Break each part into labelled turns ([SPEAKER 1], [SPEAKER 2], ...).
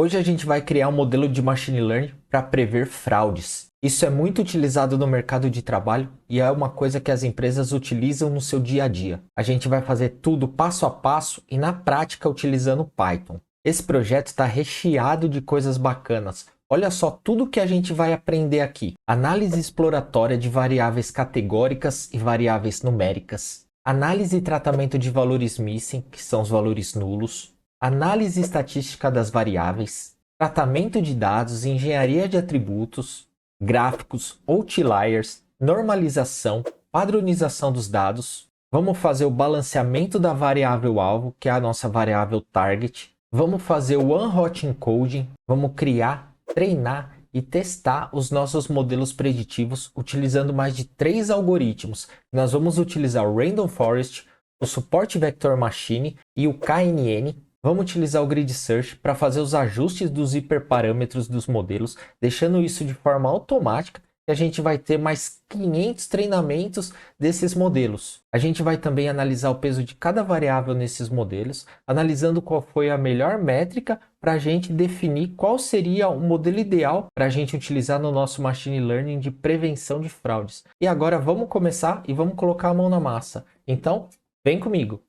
[SPEAKER 1] Hoje a gente vai criar um modelo de Machine Learning para prever fraudes. Isso é muito utilizado no mercado de trabalho e é uma coisa que as empresas utilizam no seu dia a dia. A gente vai fazer tudo passo a passo e na prática utilizando Python. Esse projeto está recheado de coisas bacanas. Olha só tudo que a gente vai aprender aqui. Análise exploratória de variáveis categóricas e variáveis numéricas. Análise e tratamento de valores missing, que são os valores nulos. Análise estatística das variáveis, tratamento de dados, engenharia de atributos, gráficos, outliers, normalização, padronização dos dados. Vamos fazer o balanceamento da variável alvo, que é a nossa variável target. Vamos fazer o one-hot encoding. Vamos criar, treinar e testar os nossos modelos preditivos utilizando mais de 3 algoritmos. Nós vamos utilizar o Random Forest, o Support Vector Machine e o KNN. Vamos utilizar o Grid Search para fazer os ajustes dos hiperparâmetros dos modelos, deixando isso de forma automática, e a gente vai ter mais 500 treinamentos desses modelos. A gente vai também analisar o peso de cada variável nesses modelos, analisando qual foi a melhor métrica para a gente definir qual seria o modelo ideal para a gente utilizar no nosso Machine Learning de prevenção de fraudes. E agora vamos começar e vamos colocar a mão na massa. Então, vem comigo!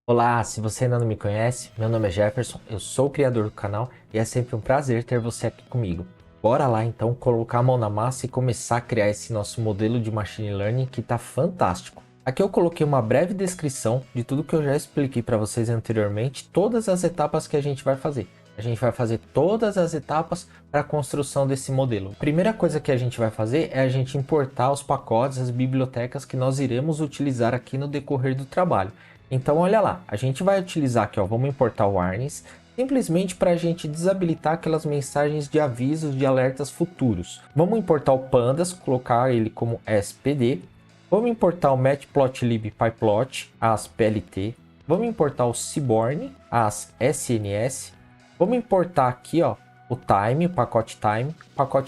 [SPEAKER 1] Olá, se você ainda não me conhece, meu nome é Jefferson, eu sou o criador do canal e é sempre um prazer ter você aqui comigo. Bora lá então colocar a mão na massa e começar a criar esse nosso modelo de Machine Learning que está fantástico. Aqui eu coloquei uma breve descrição de tudo que eu já expliquei para vocês anteriormente, todas as etapas que a gente vai fazer. A gente vai fazer todas as etapas para a construção desse modelo. A primeira coisa que a gente vai fazer é a gente importar os pacotes, as bibliotecas que nós iremos utilizar aqui no decorrer do trabalho. Então olha lá, a gente vai utilizar aqui, vamos importar o warnings, simplesmente para a gente desabilitar aquelas mensagens de avisos de alertas futuros. Vamos importar o pandas, colocar ele como SPD. Vamos importar o matplotlib pyplot, as PLT. Vamos importar o seaborn, as SNS. Vamos importar aqui o time, o pacote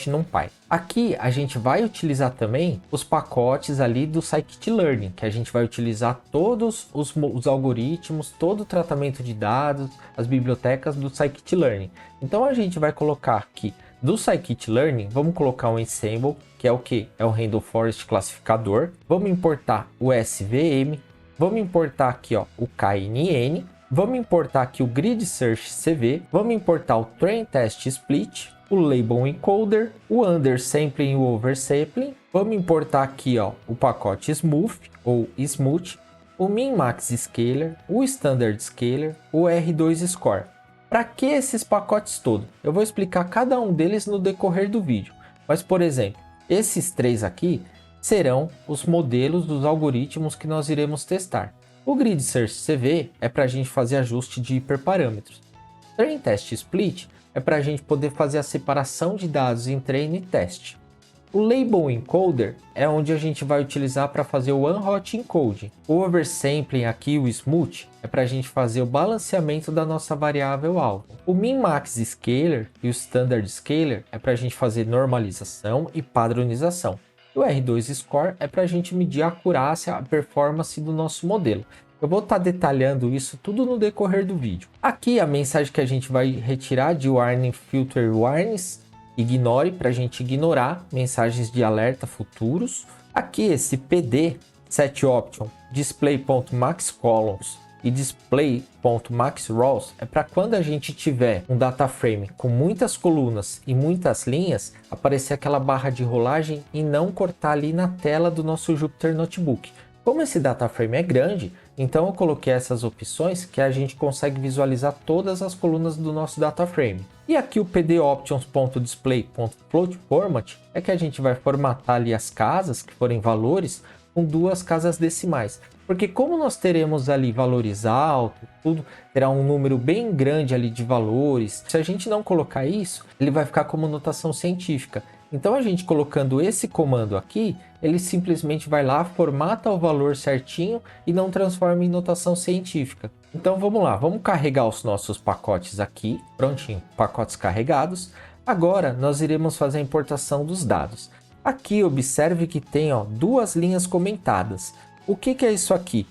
[SPEAKER 1] NumPy. Aqui a gente vai utilizar também os pacotes ali do scikit-learn, que a gente vai utilizar todos os algoritmos, todo o tratamento de dados, as bibliotecas do scikit-learn. Então a gente vai colocar aqui do scikit-learn, vamos colocar um ensemble, que é o que? É o Random Forest classificador. Vamos importar o SVM, vamos importar aqui o KNN. Vamos importar aqui o Grid Search CV, vamos importar o Train Test Split, o Label Encoder, o Undersampling e o Oversampling. Vamos importar aqui o pacote Smooth ou Smooth, o Min-Max Scaler, o Standard Scaler, o R2 Score. Para que esses pacotes todos? Eu vou explicar cada um deles no decorrer do vídeo. Mas, por exemplo, esses 3 aqui serão os modelos dos algoritmos que nós iremos testar. O Grid Search CV é para a gente fazer ajuste de hiperparâmetros. Train Test Split é para a gente poder fazer a separação de dados em treino e teste. O Label Encoder é onde a gente vai utilizar para fazer o one-hot encoding. O Oversampling aqui, o Smooth, é para a gente fazer o balanceamento da nossa variável alvo. O Min-Max Scaler e o Standard Scaler é para a gente fazer normalização e padronização. O R2 Score é para a gente medir a acurácia, a performance do nosso modelo. Eu vou estar detalhando isso tudo no decorrer do vídeo. Aqui a mensagem que a gente vai retirar de Warning Filter Warnings, ignore, para a gente ignorar mensagens de alerta futuros. Aqui esse PD, Set Option, Display.maxColumns e Display.maxRows é para quando a gente tiver um data frame com muitas colunas e muitas linhas, aparecer aquela barra de rolagem e não cortar ali na tela do nosso Jupyter Notebook. Como esse data frame é grande, então eu coloquei essas opções que a gente consegue visualizar todas as colunas do nosso data frame. E aqui o pdoptions.display.floatformat é que a gente vai formatar ali as casas, que forem valores, com 2 casas decimais. Porque como nós teremos ali valores altos, tudo terá um número bem grande ali de valores, se a gente não colocar isso, ele vai ficar como notação científica. Então a gente colocando esse comando aqui, ele simplesmente vai lá, formata o valor certinho e não transforma em notação científica. Então vamos lá, vamos carregar os nossos pacotes aqui, prontinho, pacotes carregados. Agora nós iremos fazer a importação dos dados. Aqui observe que tem 2 linhas comentadas. O que é isso aqui?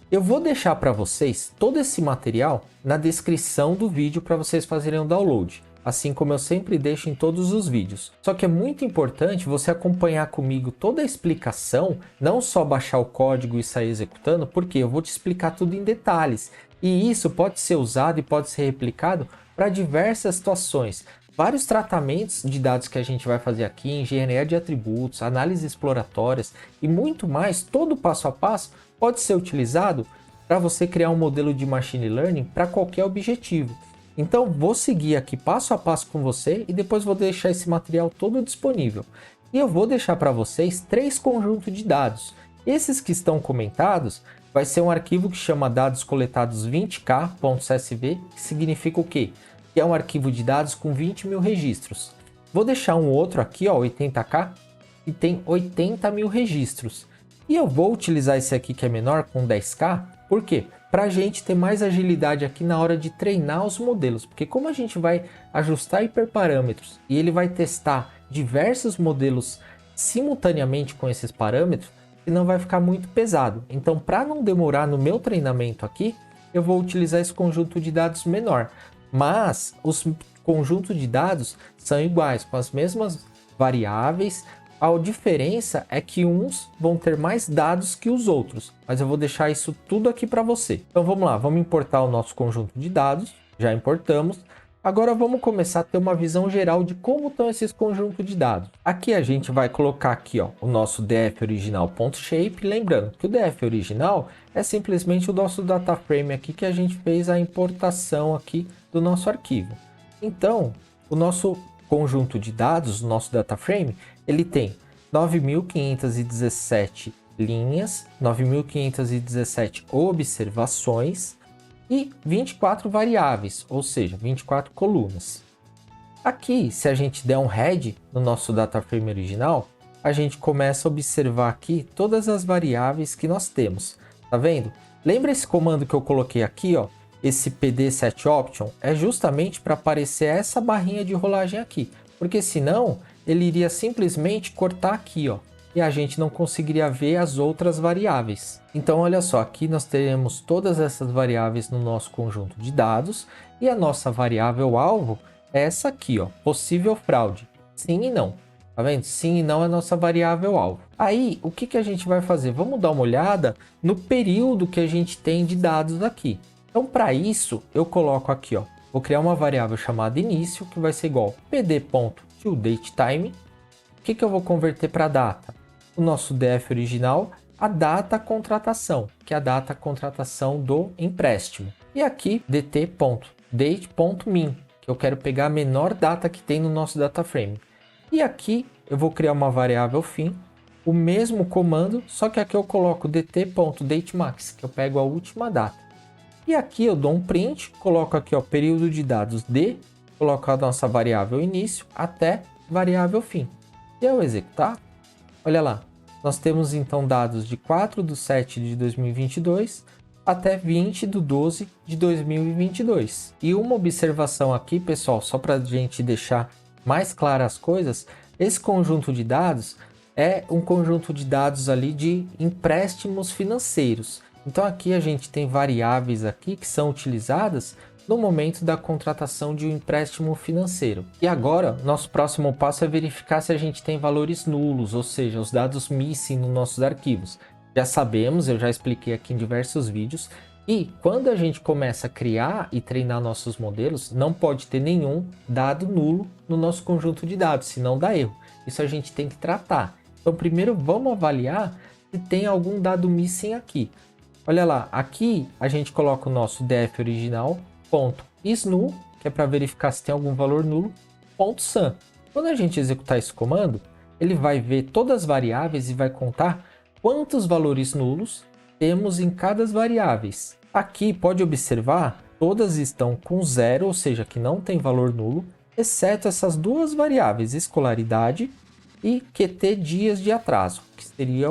[SPEAKER 1] Eu vou deixar para vocês todo esse material na descrição do vídeo para vocês fazerem o download, assim como eu sempre deixo em todos os vídeos. Só que é muito importante você acompanhar comigo toda a explicação, não só baixar o código e sair executando, porque eu vou te explicar tudo em detalhes. E isso pode ser usado e pode ser replicado para diversas situações. Vários tratamentos de dados que a gente vai fazer aqui, engenharia de atributos, análises exploratórias e muito mais, todo passo a passo pode ser utilizado para você criar um modelo de machine learning para qualquer objetivo. Então vou seguir aqui passo a passo com você e depois vou deixar esse material todo disponível. E eu vou deixar para vocês 3 conjuntos de dados. Esses que estão comentados vai ser um arquivo que chama dados coletados 20k.csv, que significa o quê? Que é um arquivo de dados com 20 mil registros. Vou deixar um outro aqui, ó, 80k, que tem 80 mil registros. E eu vou utilizar esse aqui que é menor, com 10k, por quê? Para a gente ter mais agilidade aqui na hora de treinar os modelos. Porque como a gente vai ajustar hiperparâmetros e ele vai testar diversos modelos simultaneamente com esses parâmetros, senão vai ficar muito pesado. Então, para não demorar no meu treinamento aqui, eu vou utilizar esse conjunto de dados menor. Mas os conjuntos de dados são iguais, com as mesmas variáveis. A diferença é que uns vão ter mais dados que os outros, mas eu vou deixar isso tudo aqui para você. Então vamos lá, vamos importar o nosso conjunto de dados, já importamos. Agora vamos começar a ter uma visão geral de como estão esses conjuntos de dados. Aqui a gente vai colocar aqui, ó, o nosso df original.shape, lembrando que o df original é simplesmente o nosso data frame aqui que a gente fez a importação aqui do nosso arquivo. Então, o nosso conjunto de dados, o nosso data frame, ele tem 9.517 linhas, 9.517 observações e 24 variáveis, ou seja, 24 colunas. Aqui, se a gente der um head no nosso data frame original, a gente começa a observar aqui todas as variáveis que nós temos. Tá vendo? Lembra esse comando que eu coloquei aqui, ó? Esse pd set option é justamente para aparecer essa barrinha de rolagem aqui, porque senão ele iria simplesmente cortar aqui, ó, e a gente não conseguiria ver as outras variáveis. Então olha só, aqui nós teremos todas essas variáveis no nosso conjunto de dados e a nossa variável alvo é essa aqui, ó, possível fraude, sim e não. Tá vendo? Sim e não é a nossa variável alvo. Aí, o que a gente vai fazer? Vamos dar uma olhada no período que a gente tem de dados aqui. Então, para isso, eu coloco aqui, ó, vou criar uma variável chamada início, que vai ser igual pd.toDateTime. O que eu vou converter para data? O nosso df original, a data contratação, que é a data contratação do empréstimo. E aqui, dt.date.min, que eu quero pegar a menor data que tem no nosso data frame. E aqui, eu vou criar uma variável fim, o mesmo comando, só que aqui eu coloco dt.datemax, que eu pego a última data. E aqui eu dou um print, coloco aqui, ó, período de dados de, coloco a nossa variável início até variável fim. E ao executar, olha lá, nós temos então dados de 4/7 de 2022 até 20/12 de 2022. E uma observação aqui, pessoal, só para a gente deixar mais claras as coisas, esse conjunto de dados é um conjunto de dados ali de empréstimos financeiros. Então aqui a gente tem variáveis aqui que são utilizadas no momento da contratação de um empréstimo financeiro. E agora, nosso próximo passo é verificar se a gente tem valores nulos, ou seja, os dados missing nos nossos arquivos. Já sabemos, eu já expliquei aqui em diversos vídeos, e quando a gente começa a criar e treinar nossos modelos, não pode ter nenhum dado nulo no nosso conjunto de dados, senão dá erro. Isso a gente tem que tratar. Então primeiro vamos avaliar se tem algum dado missing aqui. Olha lá, aqui a gente coloca o nosso df original, .isNull, que é para verificar se tem algum valor nulo, .sum. Quando a gente executar esse comando, ele vai ver todas as variáveis e vai contar quantos valores nulos temos em cada variáveis. Aqui pode observar, todas estão com zero, ou seja, que não tem valor nulo, exceto essas duas variáveis, escolaridade e QT dias de atraso, que seria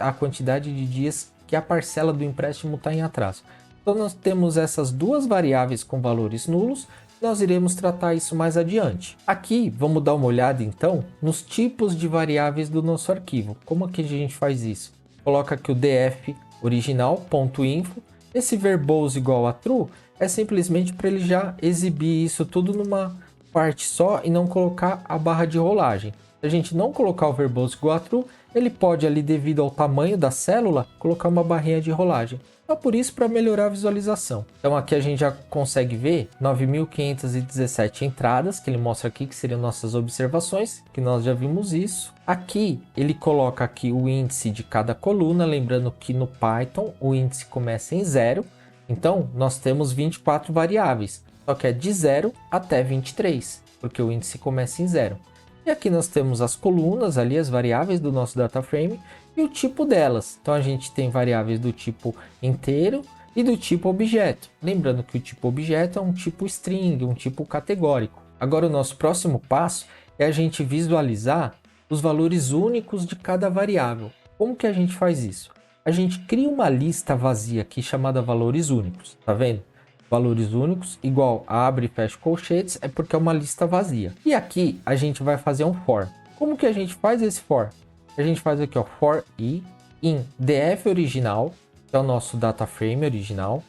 [SPEAKER 1] a quantidade de dias que a parcela do empréstimo está em atraso. Então nós temos essas duas variáveis com valores nulos, nós iremos tratar isso mais adiante. Aqui vamos dar uma olhada então nos tipos de variáveis do nosso arquivo. Como que a gente faz isso? Coloca aqui o df original.info. Esse verbose igual a true é simplesmente para ele já exibir isso tudo numa parte só e não colocar a barra de rolagem. Se a gente não colocar o verbose igual a true, ele pode ali, devido ao tamanho da célula, colocar uma barrinha de rolagem. Então por isso, para melhorar a visualização. Então aqui a gente já consegue ver 9.517 entradas, que ele mostra aqui que seriam nossas observações, que nós já vimos isso. Aqui ele coloca aqui o índice de cada coluna, lembrando que no Python o índice começa em 0. Então nós temos 24 variáveis, só que é de 0 até 23, porque o índice começa em 0. E aqui nós temos as colunas ali, as variáveis do nosso data frame e o tipo delas. Então a gente tem variáveis do tipo inteiro e do tipo objeto. Lembrando que o tipo objeto é um tipo string, um tipo categórico. Agora o nosso próximo passo é a gente visualizar os valores únicos de cada variável. Como que a gente faz isso? A gente cria uma lista vazia aqui chamada valores únicos, tá vendo? Valores únicos igual a abre e fecha colchetes é porque é uma lista vazia. E aqui a gente vai fazer um for. Como que a gente faz esse for? A gente faz aqui, ó, for i in df original, que é o nosso data frame original,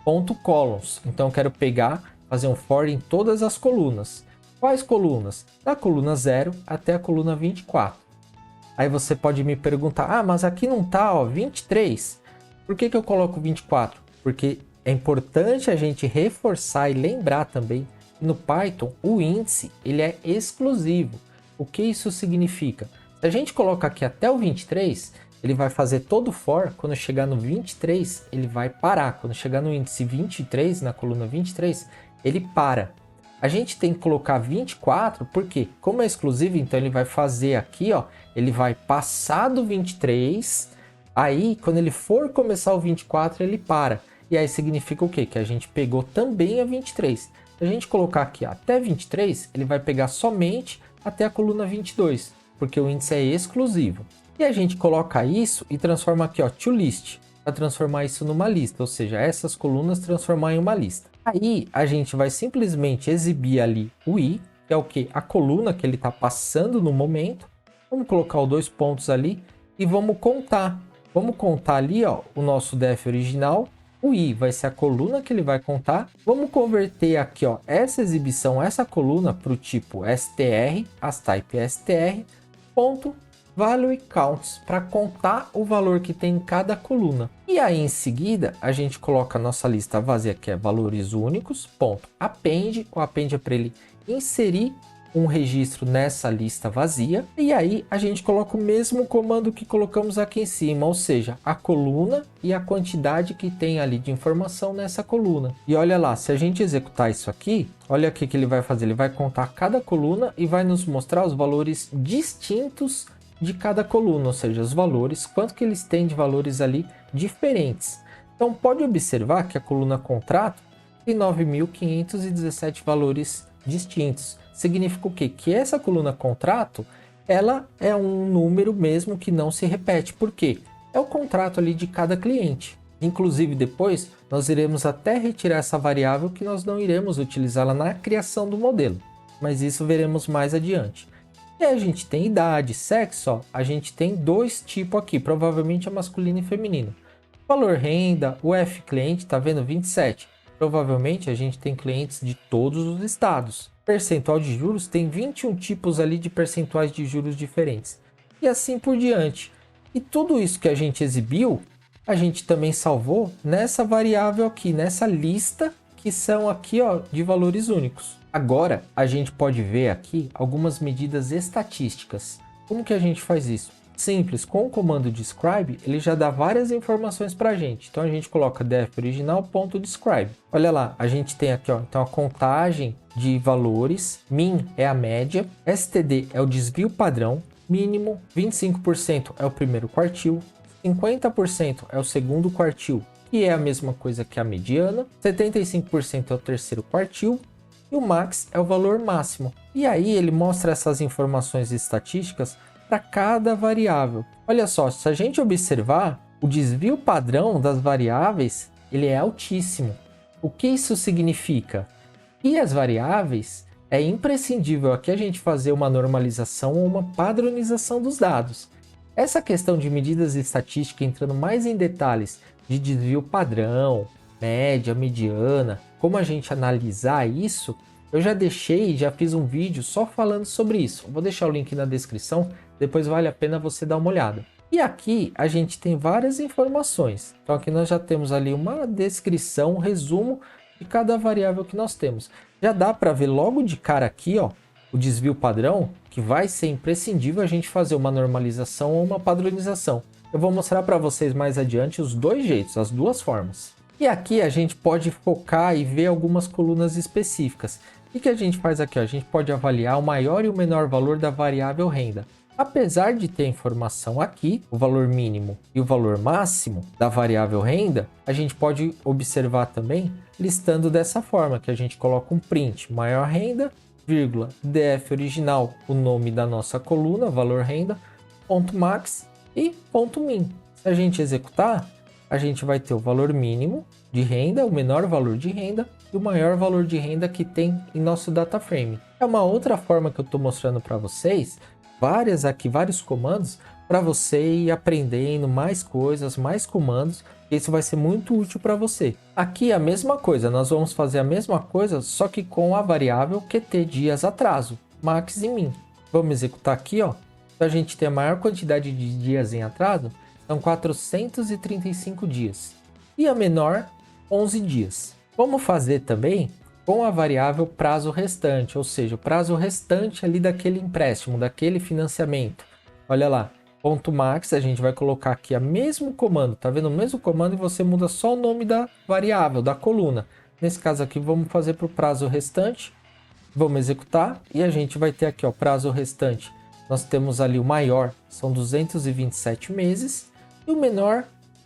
[SPEAKER 1] ponto columns. Então eu quero pegar, fazer um for em todas as colunas. Quais colunas? Da coluna 0 até a coluna 24. Aí você pode me perguntar, ah, mas aqui não tá, ó, 23. Por que que eu coloco 24? Porque é importante a gente reforçar e lembrar também que no Python o índice ele é exclusivo. O que isso significa? Se a gente coloca aqui até o 23, ele vai fazer todo o for, quando chegar no 23 ele vai parar. Quando chegar no índice 23, na coluna 23, ele para. A gente tem que colocar 24, porque como é exclusivo, então ele vai fazer aqui, ó, ele vai passar do 23, aí quando ele for começar o 24 ele para. E aí significa o quê? Que a gente pegou também a 23. Se a gente colocar aqui até 23, ele vai pegar somente até a coluna 22, porque o índice é exclusivo. E a gente coloca isso e transforma aqui, ó, toList, para transformar isso numa lista, ou seja, essas colunas transformar em uma lista. Aí a gente vai simplesmente exibir ali o i, que é o que? A coluna que ele está passando no momento. Vamos colocar os 2 pontos ali e vamos contar. Vamos contar ali, ó, o nosso def original. O i vai ser a coluna que ele vai contar. Vamos converter aqui, ó, essa exibição, essa coluna para o tipo str, as type str, ponto value counts, para contar o valor que tem em cada coluna. E aí em seguida a gente coloca a nossa lista vazia, que é valores únicos, ponto append. O append é para ele inserir um registro nessa lista vazia, e aí a gente coloca o mesmo comando que colocamos aqui em cima, ou seja, a coluna e a quantidade que tem ali de informação nessa coluna. E olha lá, se a gente executar isso aqui, olha aqui que ele vai fazer, ele vai contar cada coluna e vai nos mostrar os valores distintos de cada coluna, ou seja, os valores, quanto que eles têm de valores ali diferentes. Então pode observar que a coluna contrato tem 9.517 valores distintos. Significa o quê? Que essa coluna contrato, ela é um número mesmo que não se repete. Por quê? É o contrato ali de cada cliente. Inclusive depois nós iremos até retirar essa variável que nós não iremos utilizá-la na criação do modelo. Mas isso veremos mais adiante. E aí a gente tem idade, sexo, ó, a gente tem 2 tipos aqui, provavelmente é masculino e feminino. Valor renda, o F cliente, tá vendo? 27. Provavelmente a gente tem clientes de todos os estados. Percentual de juros, tem 21 tipos ali de percentuais de juros diferentes. E assim por diante. E tudo isso que a gente exibiu, a gente também salvou nessa variável aqui, nessa lista que são aqui, ó, de valores únicos. Agora a gente pode ver aqui algumas medidas estatísticas. Como que a gente faz isso? Simples, com o comando describe, ele já dá várias informações para a gente. Então a gente coloca def original.describe. Olha lá, a gente tem aqui, ó, então a contagem de valores, min é a média, std é o desvio padrão, mínimo 25% é o primeiro quartil, 50% é o segundo quartil, que é a mesma coisa que a mediana, 75% é o terceiro quartil, e o max é o valor máximo. E aí ele mostra essas informações estatísticas para cada variável. Olha só, se a gente observar, o desvio padrão das variáveis, ele é altíssimo. O que isso significa? E as variáveis, é imprescindível aqui a gente fazer uma normalização ou uma padronização dos dados. Essa questão de medidas estatísticas entrando mais em detalhes de desvio padrão, média, mediana, como a gente analisar isso, eu já deixei, já fiz um vídeo só falando sobre isso. Eu vou deixar o link na descrição, depois vale a pena você dar uma olhada. E aqui a gente tem várias informações. Então aqui nós já temos ali uma descrição, um resumo de cada variável que nós temos. Já dá para ver logo de cara aqui, ó, o desvio padrão, que vai ser imprescindível a gente fazer uma normalização ou uma padronização. Eu vou mostrar para vocês mais adiante os dois jeitos, as duas formas. E aqui a gente pode focar e ver algumas colunas específicas. O que a gente faz aqui? A gente pode avaliar o maior e o menor valor da variável renda. Apesar de ter informação aqui, o valor mínimo e o valor máximo da variável renda, a gente pode observar também listando dessa forma, que a gente coloca um print, maior renda, vírgula, DF original, o nome da nossa coluna, valor renda, ponto max e ponto min. Se a gente executar, a gente vai ter o valor mínimo de renda, o menor valor de renda e o maior valor de renda que tem em nosso data frame. É uma outra forma que eu estou mostrando para vocês, vários comandos para você ir aprendendo mais coisas, mais comandos. Isso vai ser muito útil para você. Aqui a mesma coisa, nós vamos fazer a mesma coisa, só que com a variável QT dias atraso, max e min. Vamos executar aqui, ó. Então a gente tem a maior quantidade de dias em atraso, são 435 dias. E a menor, 11 dias. Vamos fazer também com a variável prazo restante, ou seja, o prazo restante ali daquele empréstimo, daquele financiamento. Olha lá, ponto max, a gente vai colocar aqui o mesmo comando, tá vendo? O mesmo comando e você muda só o nome da variável, da coluna. Nesse caso aqui, vamos fazer para o prazo restante, vamos executar e a gente vai ter aqui, ó, prazo restante. Nós temos ali o maior, são 227 meses, e o menor,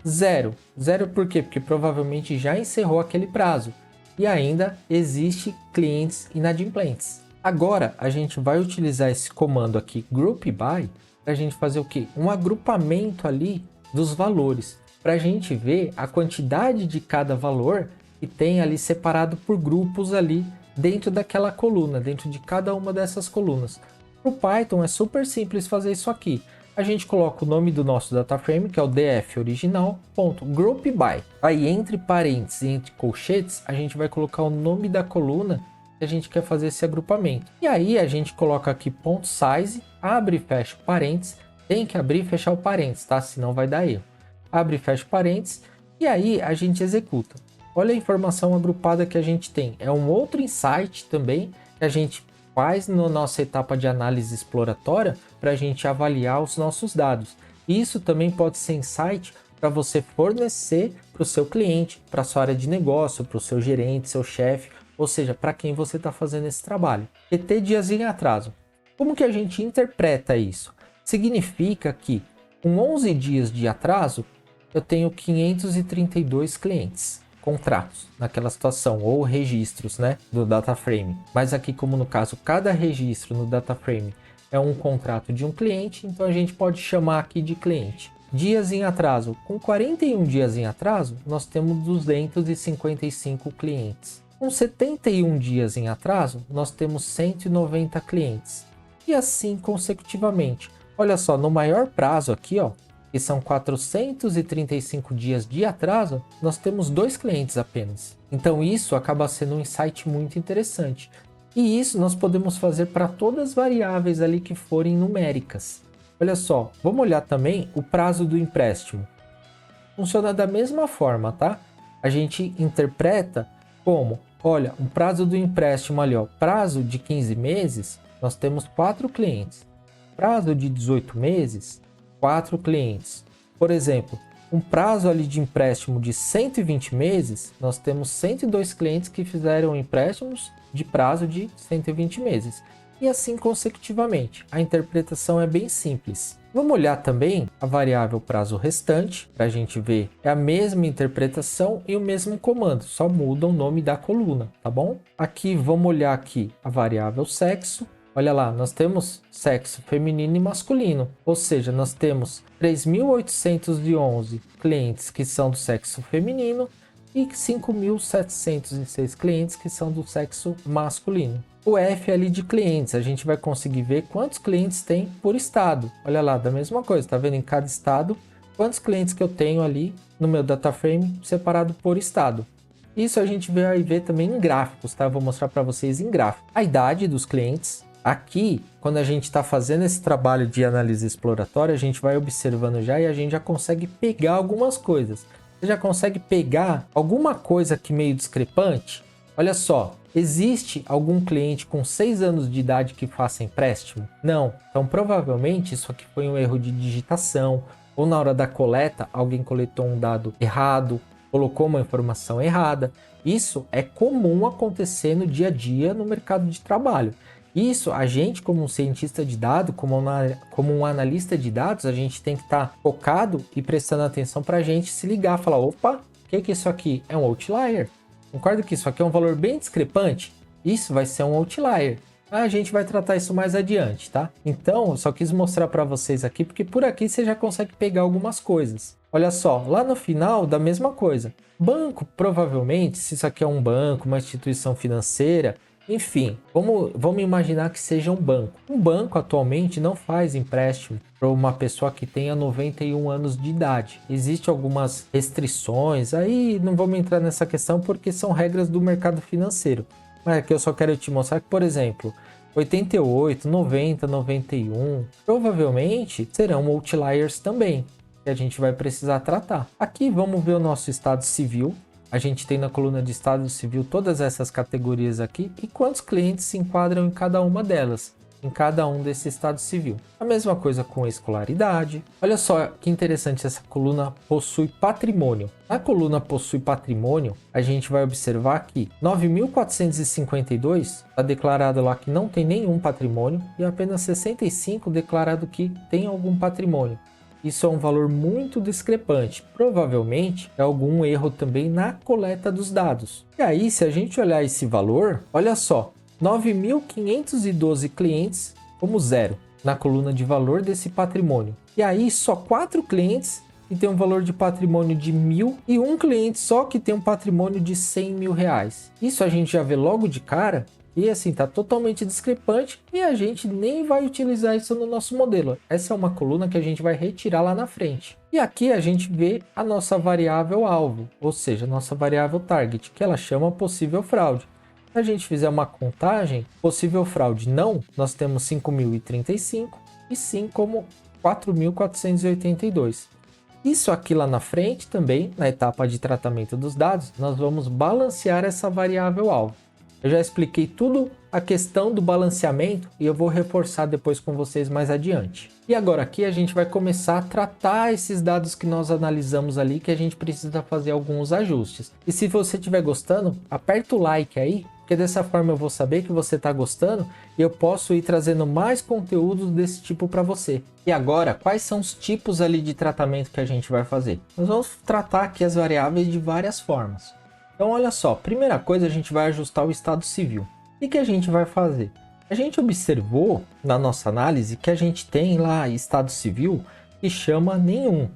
[SPEAKER 1] 0. 0 por quê? Porque provavelmente já encerrou aquele prazo. E ainda existe clientes inadimplentes. Agora a gente vai utilizar esse comando aqui, group by, para a gente fazer o quê? Um agrupamento ali dos valores, para a gente ver a quantidade de cada valor que tem ali separado por grupos ali dentro daquela coluna, dentro de cada uma dessas colunas. Para o Python é super simples fazer isso aqui. A gente coloca o nome do nosso data frame, que é o df original, ponto, group by. Aí entre parênteses e entre colchetes, a gente vai colocar o nome da coluna que a gente quer fazer esse agrupamento. E aí a gente coloca aqui ponto size, abre e fecha o parênteses, tem que abrir e fechar o parênteses, tá? Senão vai dar erro. Abre e fecha o parênteses e aí a gente executa. Olha a informação agrupada que a gente tem. É um outro insight também que a gente faz na nossa etapa de análise exploratória para a gente avaliar os nossos dados. Isso também pode ser insight para você fornecer para o seu cliente, para a sua área de negócio, para o seu gerente, seu chefe, ou seja, para quem você está fazendo esse trabalho. QT dias em atraso. Como que a gente interpreta isso? Significa que com 11 dias de atraso, eu tenho 532 clientes. Contratos naquela situação, ou registros, né, do data frame. Mas aqui, como no caso, cada registro no data frame é um contrato de um cliente, então a gente pode chamar aqui de cliente. Dias em atraso. Com 41 dias em atraso, nós temos 255 clientes. Com 71 dias em atraso, nós temos 190 clientes. E assim consecutivamente. Olha só, no maior prazo aqui, ó, que são 435 dias de atraso, nós temos 2 clientes apenas. Então isso acaba sendo um insight muito interessante. E isso nós podemos fazer para todas as variáveis ali que forem numéricas. Olha só, vamos olhar também o prazo do empréstimo. Funciona da mesma forma, tá? A gente interpreta como, olha, o prazo do empréstimo ali, ó, prazo de 15 meses, nós temos 4 clientes. Prazo de 18 meses, 4 clientes. Por exemplo, um prazo ali de empréstimo de 120 meses, nós temos 102 clientes que fizeram empréstimos de prazo de 120 meses. E assim consecutivamente. A interpretação é bem simples. Vamos olhar também a variável prazo restante, para a gente ver. É a mesma interpretação e o mesmo comando, só muda o nome da coluna, tá bom? Aqui, vamos olhar aqui a variável sexo. Olha lá, nós temos sexo feminino e masculino, ou seja, nós temos 3.811 clientes que são do sexo feminino e 5.706 clientes que são do sexo masculino. O F ali de clientes, a gente vai conseguir ver quantos clientes tem por estado. Olha lá, da mesma coisa, tá vendo em cada estado quantos clientes que eu tenho ali no meu data frame separado por estado. Isso a gente vai ver também em gráficos, tá? Eu vou mostrar para vocês em gráfico. A idade dos clientes. Aqui, quando a gente está fazendo esse trabalho de análise exploratória, a gente vai observando já e a gente já consegue pegar algumas coisas. Você já consegue pegar alguma coisa aqui meio discrepante? Olha só, existe algum cliente com 6 anos de idade que faça empréstimo? Não. Então, provavelmente, isso aqui foi um erro de digitação, ou na hora da coleta, alguém coletou um dado errado, colocou uma informação errada. Isso é comum acontecer no dia a dia no mercado de trabalho. Isso, a gente como um cientista de dados, como um analista de dados, a gente tem que estar focado e prestando atenção para a gente se ligar, falar, opa, o que é isso aqui? É um outlier? Concordo que isso aqui é um valor bem discrepante? Isso vai ser um outlier. A gente vai tratar isso mais adiante, tá? Então, eu só quis mostrar para vocês aqui, porque por aqui você já consegue pegar algumas coisas. Olha só, lá no final, da mesma coisa. Banco, provavelmente, se isso aqui é um banco, uma instituição financeira, enfim, vamos imaginar que seja um banco. Um banco atualmente não faz empréstimo para uma pessoa que tenha 91 anos de idade. Existem algumas restrições, aí não vamos entrar nessa questão porque são regras do mercado financeiro. Mas aqui eu só quero te mostrar que, por exemplo, 88, 90, 91, provavelmente serão outliers também, que a gente vai precisar tratar. Aqui vamos ver o nosso estado civil. A gente tem na coluna de estado civil todas essas categorias aqui e quantos clientes se enquadram em cada uma delas, em cada um desse estado civil. A mesma coisa com escolaridade. Olha só que interessante, essa coluna possui patrimônio. Na coluna possui patrimônio, a gente vai observar que 9.452 está declarado lá que não tem nenhum patrimônio e apenas 65 declarado que tem algum patrimônio. Isso é um valor muito discrepante, provavelmente é algum erro também na coleta dos dados. E aí, se a gente olhar esse valor, olha só, 9.512 clientes como zero na coluna de valor desse patrimônio. E aí, só 4 clientes que tem um valor de patrimônio de 1.000 e um cliente só que tem um patrimônio de 100 mil reais. Isso a gente já vê logo de cara. E assim, tá totalmente discrepante e a gente nem vai utilizar isso no nosso modelo. Essa é uma coluna que a gente vai retirar lá na frente. E aqui a gente vê a nossa variável alvo, ou seja, a nossa variável target, que ela chama possível fraude. Se a gente fizer uma contagem, possível fraude não, nós temos 5.035 e sim como 4.482. Isso aqui lá na frente também, na etapa de tratamento dos dados, nós vamos balancear essa variável alvo. Eu já expliquei tudo a questão do balanceamento e eu vou reforçar depois com vocês mais adiante. E agora aqui a gente vai começar a tratar esses dados que nós analisamos ali, que a gente precisa fazer alguns ajustes. E se você estiver gostando, aperta o like aí, porque dessa forma eu vou saber que você está gostando e eu posso ir trazendo mais conteúdos desse tipo para você. E agora, quais são os tipos ali de tratamento que a gente vai fazer? Nós vamos tratar aqui as variáveis de várias formas. Então, olha só, primeira coisa, a gente vai ajustar o estado civil. O que a gente vai fazer? A gente observou na nossa análise que a gente tem lá estado civil que chama nenhum.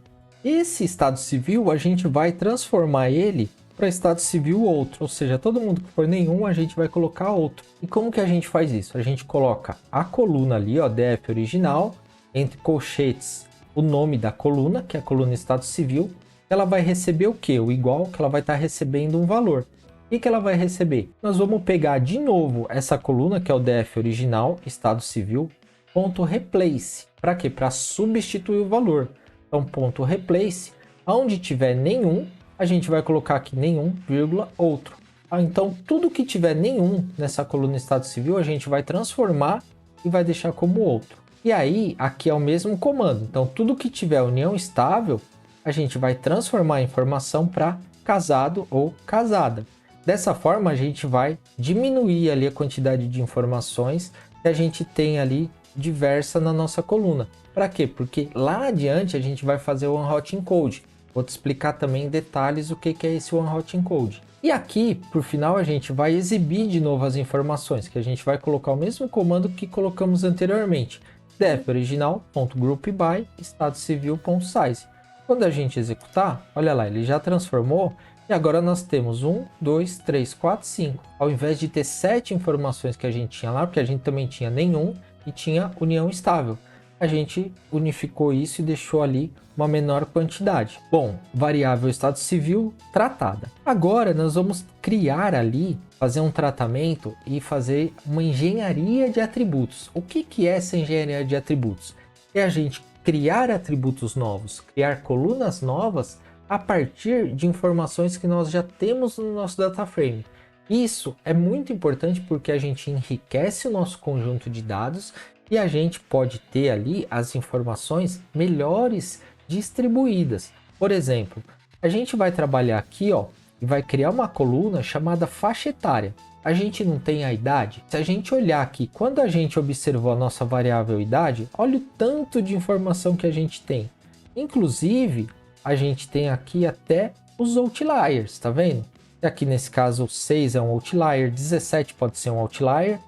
[SPEAKER 1] Esse estado civil, a gente vai transformar ele para estado civil outro, ou seja, todo mundo que for nenhum, a gente vai colocar outro. E como que a gente faz isso? A gente coloca a coluna ali, ó, DF original, entre colchetes, o nome da coluna, que é a coluna estado civil. Ela vai receber o que? O igual, que ela vai estar recebendo um valor. O que ela vai receber? Nós vamos pegar de novo essa coluna, que é o DF original, estado civil, ponto replace. Para quê? Para substituir o valor. Então, ponto replace, onde tiver nenhum, a gente vai colocar aqui nenhum, vírgula, outro. Então, tudo que tiver nenhum nessa coluna estado civil, a gente vai transformar e vai deixar como outro. E aí, aqui é o mesmo comando. Então, tudo que tiver união estável, a gente vai transformar a informação para casado ou casada. Dessa forma, a gente vai diminuir ali a quantidade de informações que a gente tem ali diversa na nossa coluna. Para quê? Porque lá adiante a gente vai fazer o One-Hot Encode. Vou te explicar também em detalhes o que é esse One-Hot Encode. E aqui, por final, a gente vai exibir de novo as informações, que a gente vai colocar o mesmo comando que colocamos anteriormente. def original.groupby estado civil.size. Quando a gente executar, olha lá, ele já transformou E agora nós temos 1, 2, 3, 4, 5. Ao invés de ter 7 informações que a gente tinha lá, porque a gente também tinha nenhum e tinha união estável. A gente unificou isso e deixou ali uma menor quantidade. Bom, variável estado civil tratada. Agora nós vamos criar ali, fazer um tratamento e fazer uma engenharia de atributos. O que é essa engenharia de atributos? É a gente criar atributos novos, criar colunas novas a partir de informações que nós já temos no nosso data frame. Isso é muito importante porque a gente enriquece o nosso conjunto de dados e a gente pode ter ali as informações melhores distribuídas. Por exemplo, a gente vai trabalhar aqui, ó, e vai criar uma coluna chamada faixa etária. A gente não tem a idade? Se a gente olhar aqui, quando a gente observou a nossa variável idade, olha o tanto de informação que a gente tem. Inclusive, a gente tem aqui até os outliers, tá vendo? E aqui nesse caso 6 é um outlier, 17 pode ser um outlier.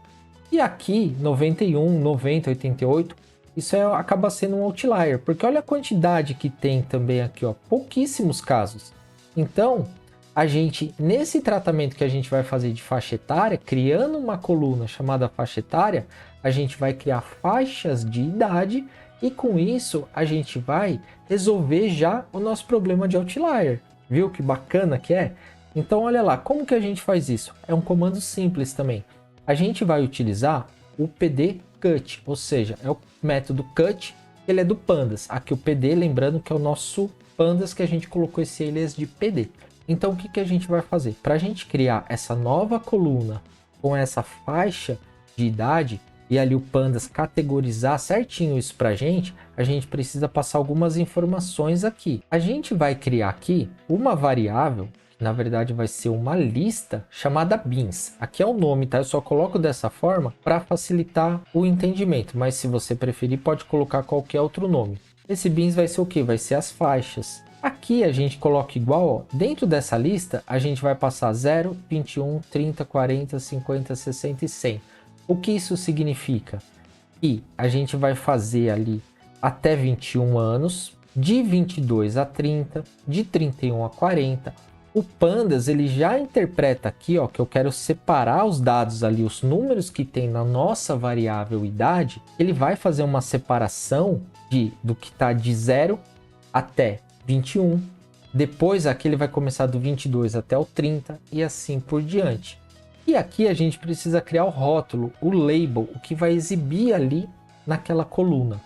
[SPEAKER 1] E aqui 91, 90, 88, isso acaba sendo um outlier, porque olha a quantidade que tem também aqui, ó, pouquíssimos casos. Então, a gente, nesse tratamento que a gente vai fazer de faixa etária, criando uma coluna chamada faixa etária, a gente vai criar faixas de idade e com isso a gente vai resolver já o nosso problema de outlier. Viu que bacana que é? Então olha lá, como que a gente faz isso? É um comando simples também. A gente vai utilizar o PD cut, ou seja, é o método cut, ele é do pandas. Aqui o PD, lembrando que é o nosso pandas que a gente colocou esse alias de PD. Então o que a gente vai fazer? Para a gente criar essa nova coluna com essa faixa de idade e ali o pandas categorizar certinho isso para a gente precisa passar algumas informações aqui. A gente vai criar aqui uma variável, que na verdade vai ser uma lista chamada beans. Aqui é o nome, tá? Eu só coloco dessa forma para facilitar o entendimento, mas se você preferir pode colocar qualquer outro nome. Esse beans vai ser o que? Vai ser as faixas. Aqui a gente coloca igual, ó, dentro dessa lista a gente vai passar 0, 21, 30, 40, 50, 60 e 100. O que isso significa? Que a gente vai fazer ali até 21 anos, de 22 a 30, de 31 a 40. O pandas ele já interpreta aqui, ó, que eu quero separar os dados ali, os números que tem na nossa variável idade, ele vai fazer uma separação do que está de 0 até 21. Depois aqui ele vai começar do 22 até o 30 e assim por diante. E aqui a gente precisa criar o rótulo, o label, o que vai exibir ali naquela coluna.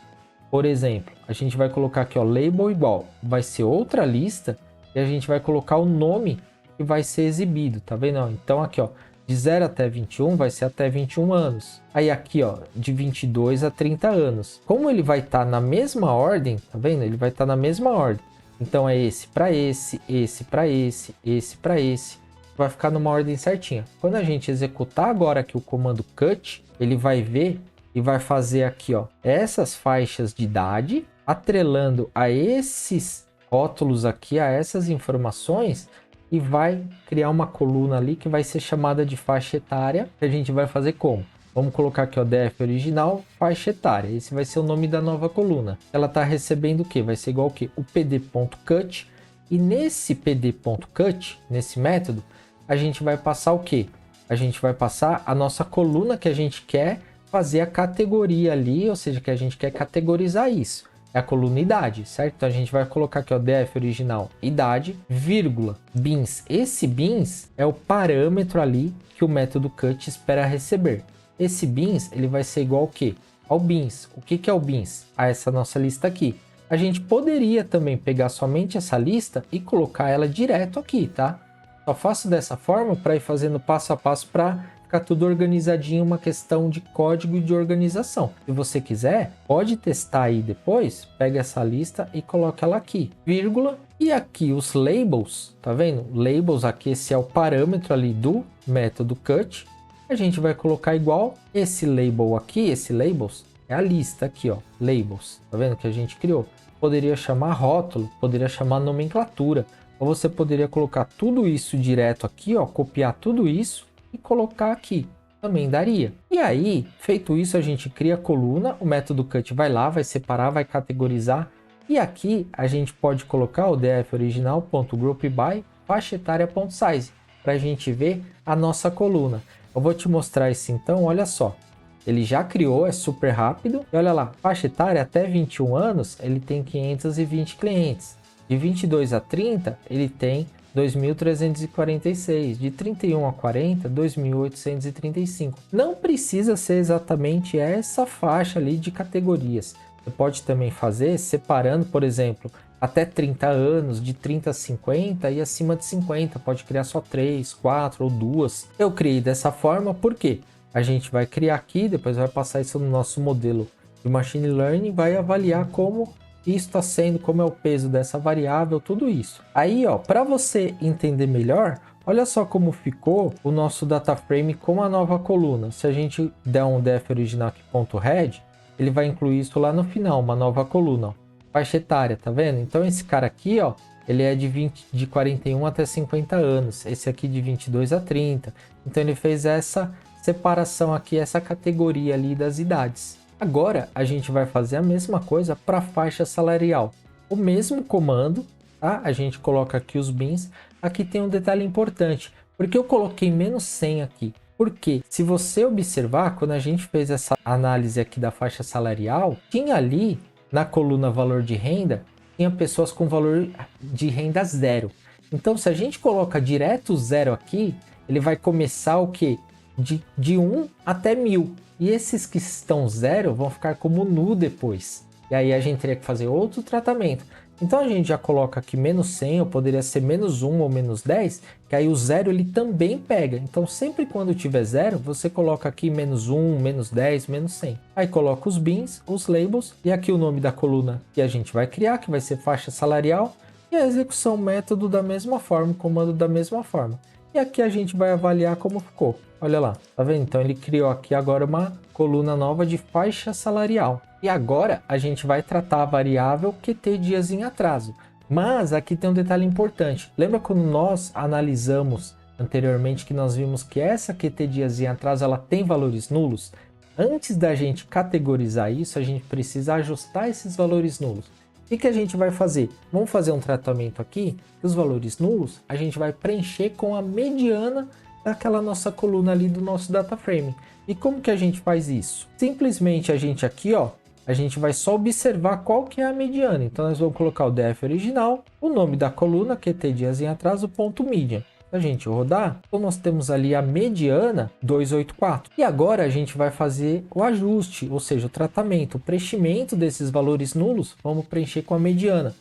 [SPEAKER 1] Por exemplo, a gente vai colocar aqui, ó, label igual, vai ser outra lista e a gente vai colocar o nome que vai ser exibido, tá vendo? Então aqui, ó, de 0 até 21 vai ser até 21 anos. Aí aqui, ó, de 22 a 30 anos. Como ele vai estar na mesma ordem, tá vendo? Ele vai estar na mesma ordem. Então é esse para esse, esse para esse, esse para esse. Vai ficar numa ordem certinha. Quando a gente executar agora aqui o comando cut, ele vai ver e vai fazer aqui, ó, essas faixas de idade, atrelando a esses rótulos aqui, a essas informações, e vai criar uma coluna ali que vai ser chamada de faixa etária, que a gente vai fazer como? Vamos colocar aqui o DF original, faixa etária. Esse vai ser o nome da nova coluna. Ela está recebendo o que? Vai ser igual o que? O pd.cut. E nesse pd.cut, nesse método, a gente vai passar o que? A gente vai passar a nossa coluna que a gente quer fazer a categoria ali, ou seja, que a gente quer categorizar isso. É a coluna idade, certo? Então a gente vai colocar aqui o DF original idade, vírgula, beans. Esse beans é o parâmetro ali que o método cut espera receber. Esse beans ele vai ser igual ao que? Ao beans. O que é o beans? A essa nossa lista aqui. A gente poderia também pegar somente essa lista e colocar ela direto aqui, tá? Só faço dessa forma para ir fazendo passo a passo para ficar tudo organizadinho, uma questão de código e de organização. Se você quiser, pode testar aí depois, pega essa lista e coloca ela aqui, vírgula, e aqui os labels, tá vendo? Labels aqui, esse é o parâmetro ali do método cut. A gente vai colocar igual esse label aqui, esse labels, é a lista aqui, ó, labels, tá vendo que a gente criou? Poderia chamar rótulo, poderia chamar nomenclatura, ou você poderia colocar tudo isso direto aqui, ó, copiar tudo isso e colocar aqui, também daria. E aí, feito isso, a gente cria a coluna, o método cut vai lá, vai separar, vai categorizar, e aqui a gente pode colocar o df original.groupby faixa etária.size, para a gente ver a nossa coluna. Eu vou te mostrar isso então, olha só. Ele já criou, é super rápido. E olha lá, faixa etária até 21 anos, ele tem 520 clientes. De 22 a 30, ele tem 2.346. De 31 a 40, 2.835. Não precisa ser exatamente essa faixa ali de categorias. Você pode também fazer separando, por exemplo, até 30 anos, de 30 a 50 e acima de 50. Pode criar só 3, 4 ou 2. Eu criei dessa forma porque a gente vai criar aqui, depois vai passar isso no nosso modelo de Machine Learning, vai avaliar como isso está sendo, como é o peso dessa variável, tudo isso. Aí, ó, para você entender melhor, olha só como ficou o nosso data frame com a nova coluna. Se a gente der um def original aqui, .head, ele vai incluir isso lá no final, uma nova coluna, ó. Faixa etária, tá vendo? Então esse cara aqui, ó, ele é de 41 até 50 anos, esse aqui de 22 a 30. Então ele fez essa separação aqui, essa categoria ali das idades. Agora a gente vai fazer a mesma coisa para a faixa salarial. O mesmo comando, tá? A gente coloca aqui os bins. Aqui tem um detalhe importante, porque eu coloquei menos 100 aqui. Porque se você observar, quando a gente fez essa análise aqui da faixa salarial, tinha ali na coluna valor de renda, tinha pessoas com valor de renda 0. Então se a gente coloca direto 0 aqui, ele vai começar o quê? De 1 até 1000. E esses que estão 0 vão ficar como nu depois. E aí a gente teria que fazer outro tratamento. Então a gente já coloca aqui menos 100, ou poderia ser menos 1 ou menos 10, que aí o 0 ele também pega. Então sempre quando tiver 0, você coloca aqui menos 1, menos 10, menos 100. Aí coloca os bins, os labels, e aqui o nome da coluna que a gente vai criar, que vai ser faixa salarial, e a execução método da mesma forma, comando da mesma forma. E aqui a gente vai avaliar como ficou. Olha lá, tá vendo? Então ele criou aqui agora uma coluna nova de faixa salarial. E agora a gente vai tratar a variável QT dias em atraso. Mas aqui tem um detalhe importante. Lembra quando nós analisamos anteriormente que nós vimos que essa QT dias em atraso ela tem valores nulos? Antes da gente categorizar isso, a gente precisa ajustar esses valores nulos. O que a gente vai fazer? Vamos fazer um tratamento aqui, que os valores nulos a gente vai preencher com a mediana daquela nossa coluna ali do nosso data frame. E como que a gente faz isso? Simplesmente a gente aqui, ó, a gente vai só observar qual que é a mediana. Então nós vamos colocar o def original, o nome da coluna, QT dias em atraso, ponto median. Se a gente rodar, então nós temos ali a mediana 284. E agora a gente vai fazer o ajuste, ou seja, o tratamento, o preenchimento desses valores nulos, vamos preencher com a mediana.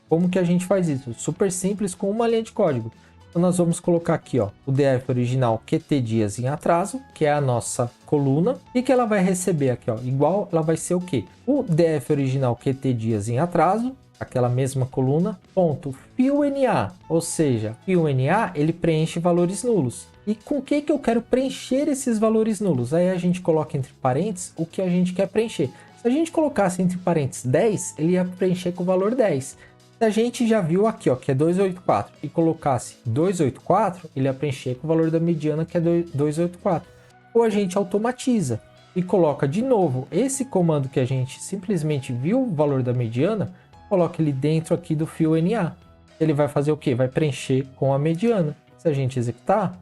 [SPEAKER 1] Como que a gente faz isso? Super simples, com uma linha de código. Então nós vamos colocar aqui, ó, o def original QT dias em atraso, que é a nossa coluna, e que ela vai receber aqui, ó, igual ela vai ser o quê? O def original QT dias em atraso, aquela mesma coluna, ponto fillNA, ou seja, fillNA ele preenche valores nulos. E com o que eu quero preencher esses valores nulos? Aí a gente coloca entre parênteses o que a gente quer preencher. Se a gente colocasse entre parênteses 10, ele ia preencher com o valor 10. Se a gente já viu aqui, ó, que é 284, e colocasse 284, ele ia preencher com o valor da mediana, que é 284. Ou a gente automatiza e coloca de novo esse comando que a gente simplesmente viu o valor da mediana, coloca ele dentro aqui do fillNA. Ele vai fazer o quê? Vai preencher com a mediana. Se a gente executar,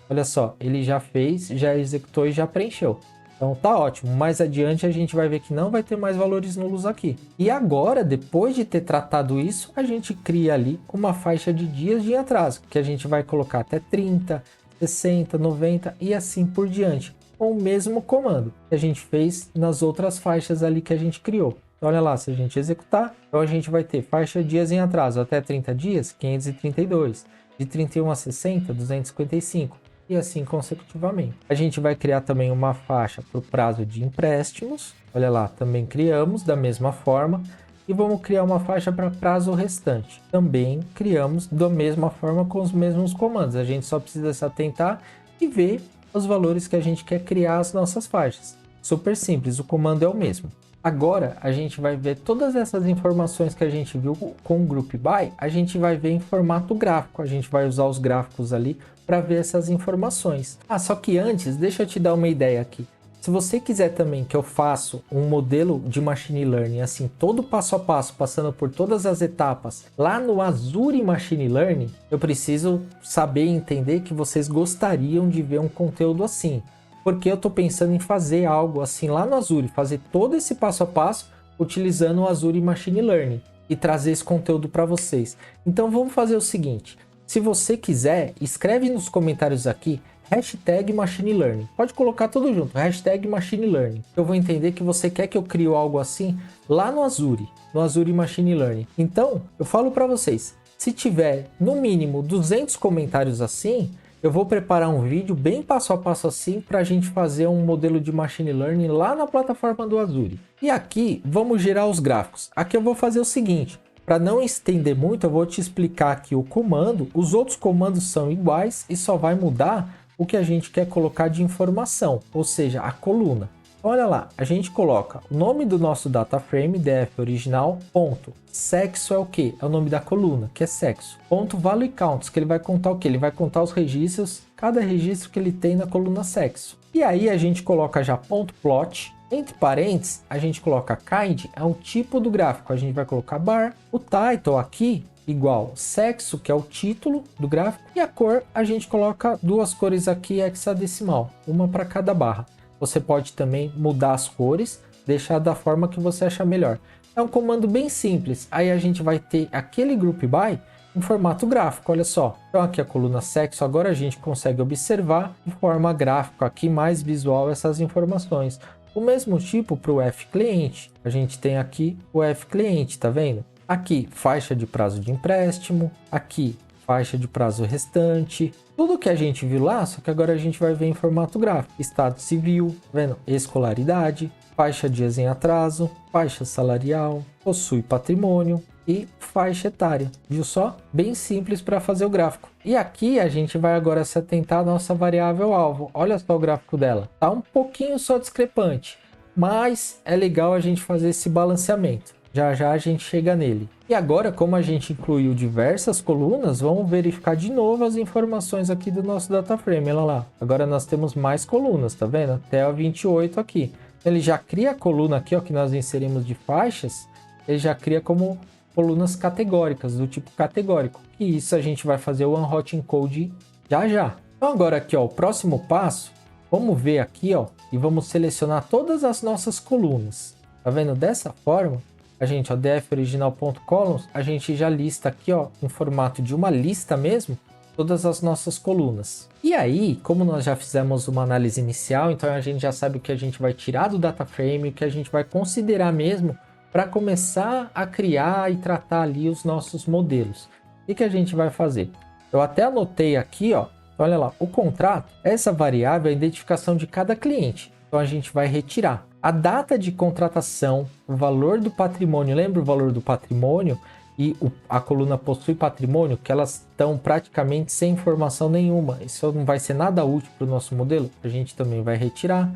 [SPEAKER 1] olha só, ele já fez, já executou e já preencheu. Então tá ótimo, mais adiante a gente vai ver que não vai ter mais valores nulos aqui. E agora, depois de ter tratado isso, a gente cria ali uma faixa de dias de atraso, que a gente vai colocar até 30, 60, 90 e assim por diante, com o mesmo comando que a gente fez nas outras faixas ali que a gente criou. Então olha lá, se a gente executar, então a gente vai ter faixa de dias em atraso até 30 dias, 532, de 31 a 60, 255. E assim consecutivamente. A gente vai criar também uma faixa para o prazo de empréstimos. Olha lá, também criamos da mesma forma. E vamos criar uma faixa para prazo restante. Também criamos da mesma forma com os mesmos comandos. A gente só precisa se atentar e ver os valores que a gente quer criar as nossas faixas. Super simples, o comando é o mesmo. Agora a gente vai ver todas essas informações que a gente viu com o Group By, a gente vai ver em formato gráfico. A gente vai usar os gráficos ali para ver essas informações. Só que antes, deixa eu te dar uma ideia aqui. Se você quiser também que eu faça um modelo de Machine Learning, assim, todo passo a passo, passando por todas as etapas, lá no Azure Machine Learning, eu preciso saber e entender que vocês gostariam de ver um conteúdo assim. Porque eu estou pensando em fazer algo assim lá no Azure, fazer todo esse passo a passo utilizando o Azure Machine Learning e trazer esse conteúdo para vocês. Então vamos fazer o seguinte, se você quiser, escreve nos comentários aqui, hashtag Machine Learning. Pode colocar tudo junto, hashtag Machine Learning. Eu vou entender que você quer que eu crie algo assim lá no Azure Machine Learning. Então, eu falo para vocês, se tiver no mínimo 200 comentários assim, eu vou preparar um vídeo bem passo a passo assim para a gente fazer um modelo de Machine Learning lá na plataforma do Azure. E aqui, vamos gerar os gráficos. Aqui eu vou fazer o seguinte, para não estender muito, eu vou te explicar aqui o comando. Os outros comandos são iguais e só vai mudar o que a gente quer colocar de informação, ou seja, a coluna. Olha lá, a gente coloca o nome do nosso data frame, df original, ponto. Sexo é o que? É o nome da coluna, que é sexo. Ponto value counts, que ele vai contar o que? Ele vai contar os registros, cada registro que ele tem na coluna sexo. E aí a gente coloca já ponto plot, entre parênteses, a gente coloca kind, é um tipo do gráfico, a gente vai colocar bar, o title aqui, igual sexo, que é o título do gráfico, e a cor a gente coloca duas cores aqui hexadecimal, uma para cada barra. Você pode também mudar as cores, deixar da forma que você achar melhor. É um comando bem simples, aí a gente vai ter aquele group by em formato gráfico, olha só. Então aqui a coluna sexo, agora a gente consegue observar de forma gráfica, aqui mais visual essas informações. O mesmo tipo para o F cliente, a gente tem aqui o F cliente, tá vendo? Aqui, faixa de prazo de empréstimo. Aqui, faixa de prazo restante. Tudo que a gente viu lá, só que agora a gente vai ver em formato gráfico. Estado civil, vendo? Escolaridade, faixa dias em atraso, faixa salarial, possui patrimônio e faixa etária. Viu só? Bem simples para fazer o gráfico. E aqui a gente vai agora se atentar à nossa variável alvo. Olha só o gráfico dela. Tá um pouquinho só discrepante, mas é legal a gente fazer esse balanceamento. Já já a gente chega nele. E agora, como a gente incluiu diversas colunas, vamos verificar de novo as informações aqui do nosso data frame. Olha lá. Agora nós temos mais colunas, tá vendo? Até a 28 aqui. Ele já cria a coluna aqui, ó, que nós inserimos de faixas. Ele já cria como colunas categóricas, do tipo categórico. E isso a gente vai fazer o One-Hot Encode já já. Então agora aqui, ó, o próximo passo, vamos ver aqui, ó, e vamos selecionar todas as nossas colunas. Tá vendo? Dessa forma, a gente, ó, df original.columns, a gente já lista aqui, ó, em formato de uma lista mesmo, todas as nossas colunas. E aí, como nós já fizemos uma análise inicial, então a gente já sabe o que a gente vai tirar do data frame, o que a gente vai considerar mesmo para começar a criar e tratar ali os nossos modelos. O que a gente vai fazer? Eu até anotei aqui, ó, olha lá, o contrato, essa variável é a identificação de cada cliente. Então a gente vai retirar a data de contratação, o valor do patrimônio, lembra o valor do patrimônio e a coluna possui patrimônio, que elas estão praticamente sem informação nenhuma. Isso não vai ser nada útil para o nosso modelo. A gente também vai retirar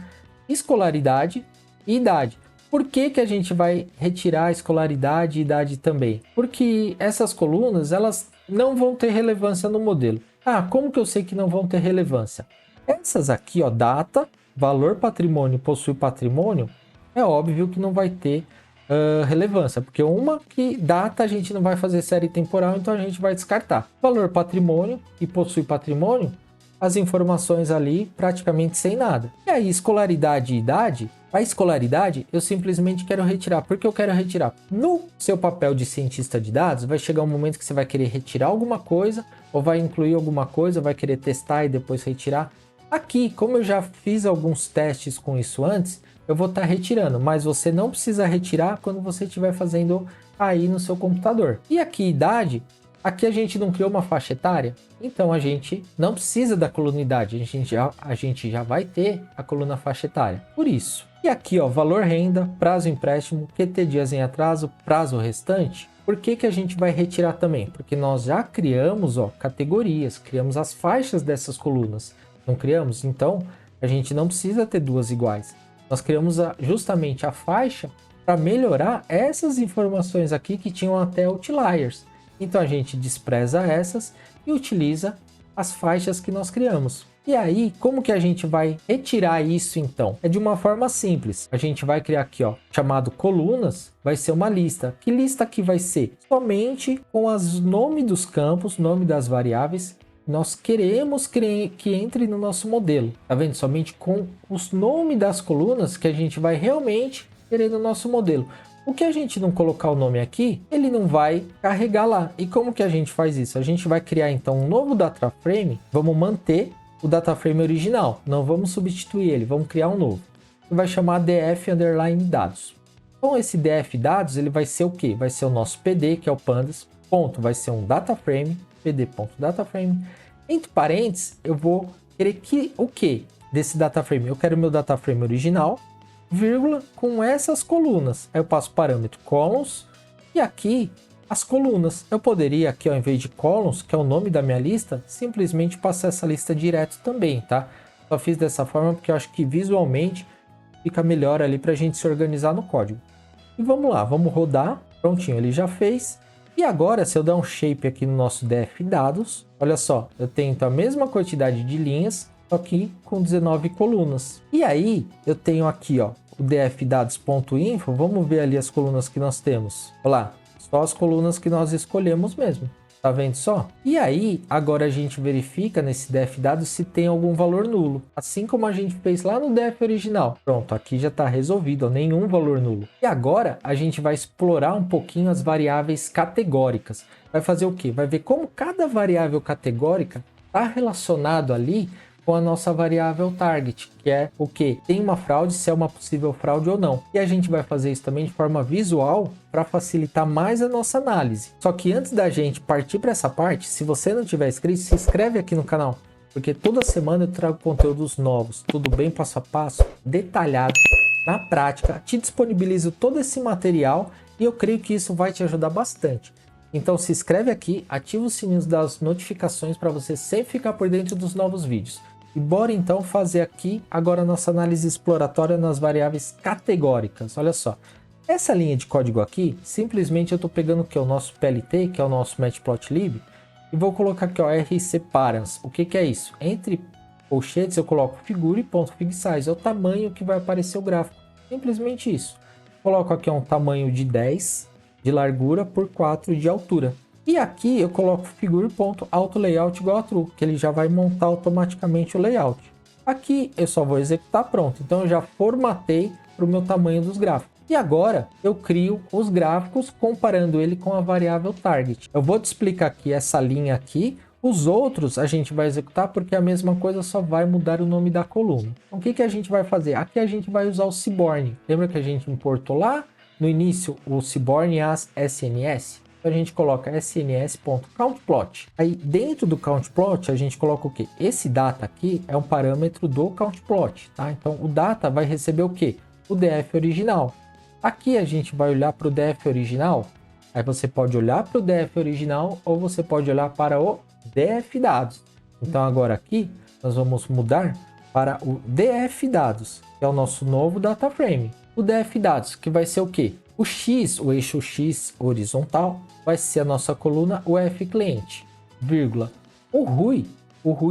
[SPEAKER 1] escolaridade e idade. Por que que a gente vai retirar a escolaridade e idade também? Porque essas colunas, elas não vão ter relevância no modelo. Ah, como que eu sei que não vão ter relevância? Essas aqui, ó, data, valor patrimônio, possui patrimônio, é óbvio que não vai ter relevância, porque uma que data a gente não vai fazer série temporal, então a gente vai descartar. Valor patrimônio e possui patrimônio, as informações ali praticamente sem nada. E aí, escolaridade e idade, a escolaridade eu simplesmente quero retirar. Por que eu quero retirar? No seu papel de cientista de dados, vai chegar um momento que você vai querer retirar alguma coisa, ou vai incluir alguma coisa, vai querer testar e depois retirar. Aqui, como eu já fiz alguns testes com isso antes, eu vou estar retirando, mas você não precisa retirar quando você estiver fazendo aí no seu computador. E aqui, idade, aqui a gente não criou uma faixa etária, então a gente não precisa da coluna idade, a gente já vai ter a coluna faixa etária, por isso. E aqui, ó, valor renda, prazo empréstimo, QT dias em atraso, prazo restante. Por que que a gente vai retirar também? Porque nós já criamos, ó, categorias, criamos as faixas dessas colunas. Não criamos? Então, a gente não precisa ter duas iguais. Nós criamos justamente a faixa para melhorar essas informações aqui que tinham até outliers. Então, a gente despreza essas e utiliza as faixas que nós criamos. E aí, como que a gente vai retirar isso então? É de uma forma simples. A gente vai criar aqui, ó, chamado colunas, vai ser uma lista. Que lista aqui vai ser? Somente com os nomes dos campos, nome das variáveis, nós queremos que entre no nosso modelo. Tá vendo? Somente com os nomes das colunas que a gente vai realmente querer no nosso modelo. O que a gente não colocar o nome aqui, ele não vai carregar lá. E como que a gente faz isso? A gente vai criar então um novo data frame, vamos manter o data frame original, não vamos substituir ele, vamos criar um novo. Que vai chamar df underline dados. Então esse df dados, ele vai ser o quê? Vai ser o nosso PD, que é o pandas, ponto, vai ser um data frame, pd.dataframe. Entre parênteses, eu vou querer que o quê desse data frame? Eu quero o meu data frame original, vírgula, com essas colunas. Aí eu passo o parâmetro columns e aqui as colunas. Eu poderia aqui, ao invés de columns, que é o nome da minha lista, simplesmente passar essa lista direto também, tá? Só fiz dessa forma porque eu acho que visualmente fica melhor ali para a gente se organizar no código. E vamos lá, vamos rodar. Prontinho, ele já fez. E agora, se eu der um shape aqui no nosso df dados, olha só, eu tenho então a mesma quantidade de linhas, só que com 19 colunas. E aí, eu tenho aqui, ó, o df dados.info, vamos ver ali as colunas que nós temos. Olha lá, só as colunas que nós escolhemos mesmo. Tá vendo só? E aí, agora a gente verifica nesse df dados se tem algum valor nulo. Assim como a gente fez lá no df original. Pronto, aqui já está resolvido, ó, nenhum valor nulo. E agora a gente vai explorar um pouquinho as variáveis categóricas. Vai fazer o quê? Vai ver como cada variável categórica está relacionado ali com a nossa variável target, que é o que? Tem uma fraude, se é uma possível fraude ou não. E a gente vai fazer isso também de forma visual para facilitar mais a nossa análise. Só que antes da gente partir para essa parte, se você não tiver inscrito, se inscreve aqui no canal, porque toda semana eu trago conteúdos novos, tudo bem passo a passo, detalhado, na prática, te disponibilizo todo esse material e eu creio que isso vai te ajudar bastante. Então se inscreve aqui, ativa os sininhos das notificações para você sempre ficar por dentro dos novos vídeos. E bora então fazer aqui agora a nossa análise exploratória nas variáveis categóricas. Olha só, essa linha de código aqui, simplesmente eu estou pegando que é o nosso PLT, que é o nosso Matplotlib, e vou colocar aqui ó, rcparams. O que é isso? Entre colchetes eu coloco figure.figsize, é o tamanho que vai aparecer o gráfico. Simplesmente isso. Coloco aqui um tamanho de 10 de largura por 4 de altura. E aqui eu coloco figure.autolayout igual a true, que ele já vai montar automaticamente o layout. Aqui eu só vou executar, pronto. Então eu já formatei para o meu tamanho dos gráficos. E agora eu crio os gráficos comparando ele com a variável target. Eu vou te explicar aqui essa linha aqui. Os outros a gente vai executar porque a mesma coisa, só vai mudar o nome da coluna. Então, o que a gente vai fazer? Aqui a gente vai usar o Seaborn. Lembra que a gente importou lá no início o Seaborn as SNS? A gente coloca sns.countplot. Aí dentro do countplot a gente coloca o que? Esse data aqui é um parâmetro do countplot, tá? Então o data vai receber o que? O df original. Aqui a gente vai olhar para o df original. Aí você pode olhar para o df original ou você pode olhar para o df dados. Então agora aqui nós vamos mudar para o df dados, que é o nosso novo data frame. O df dados, que vai ser o que? O X, o eixo X horizontal, vai ser a nossa coluna UF cliente, vírgula. O RUI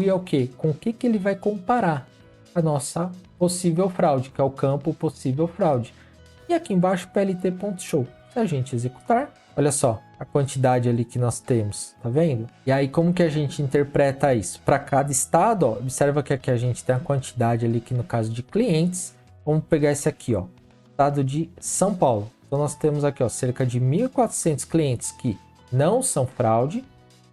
[SPEAKER 1] é o que? Com o que ele vai comparar a nossa possível fraude, que é o campo possível fraude. E aqui embaixo plt.show. Se a gente executar, olha só a quantidade ali que nós temos, tá vendo? E aí como que a gente interpreta isso? Para cada estado, ó, observa que aqui a gente tem a quantidade ali que no caso de clientes, vamos pegar esse aqui, ó, estado de São Paulo. Então nós temos aqui ó, cerca de 1.400 clientes que não são fraude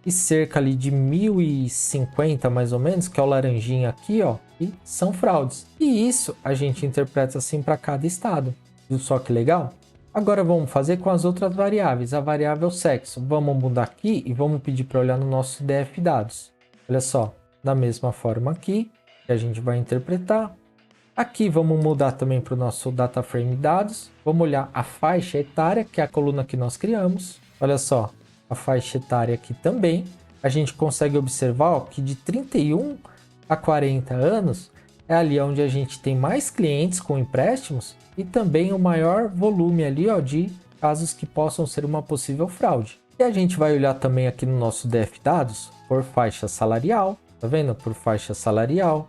[SPEAKER 1] e cerca ali de 1.050 mais ou menos, que é o laranjinha aqui, ó, que são fraudes. E isso a gente interpreta assim para cada estado. Viu só que legal? Agora vamos fazer com as outras variáveis. A variável sexo, vamos mudar aqui e vamos pedir para olhar no nosso df dados. Olha só, da mesma forma aqui, que a gente vai interpretar. Aqui vamos mudar também para o nosso data frame dados. Vamos olhar a faixa etária, que é a coluna que nós criamos. Olha só, a faixa etária aqui também. A gente consegue observar ó, que de 31 a 40 anos é ali onde a gente tem mais clientes com empréstimos e também o maior volume ali ó, de casos que possam ser uma possível fraude. E a gente vai olhar também aqui no nosso df dados por faixa salarial. tá vendo? Por faixa salarial.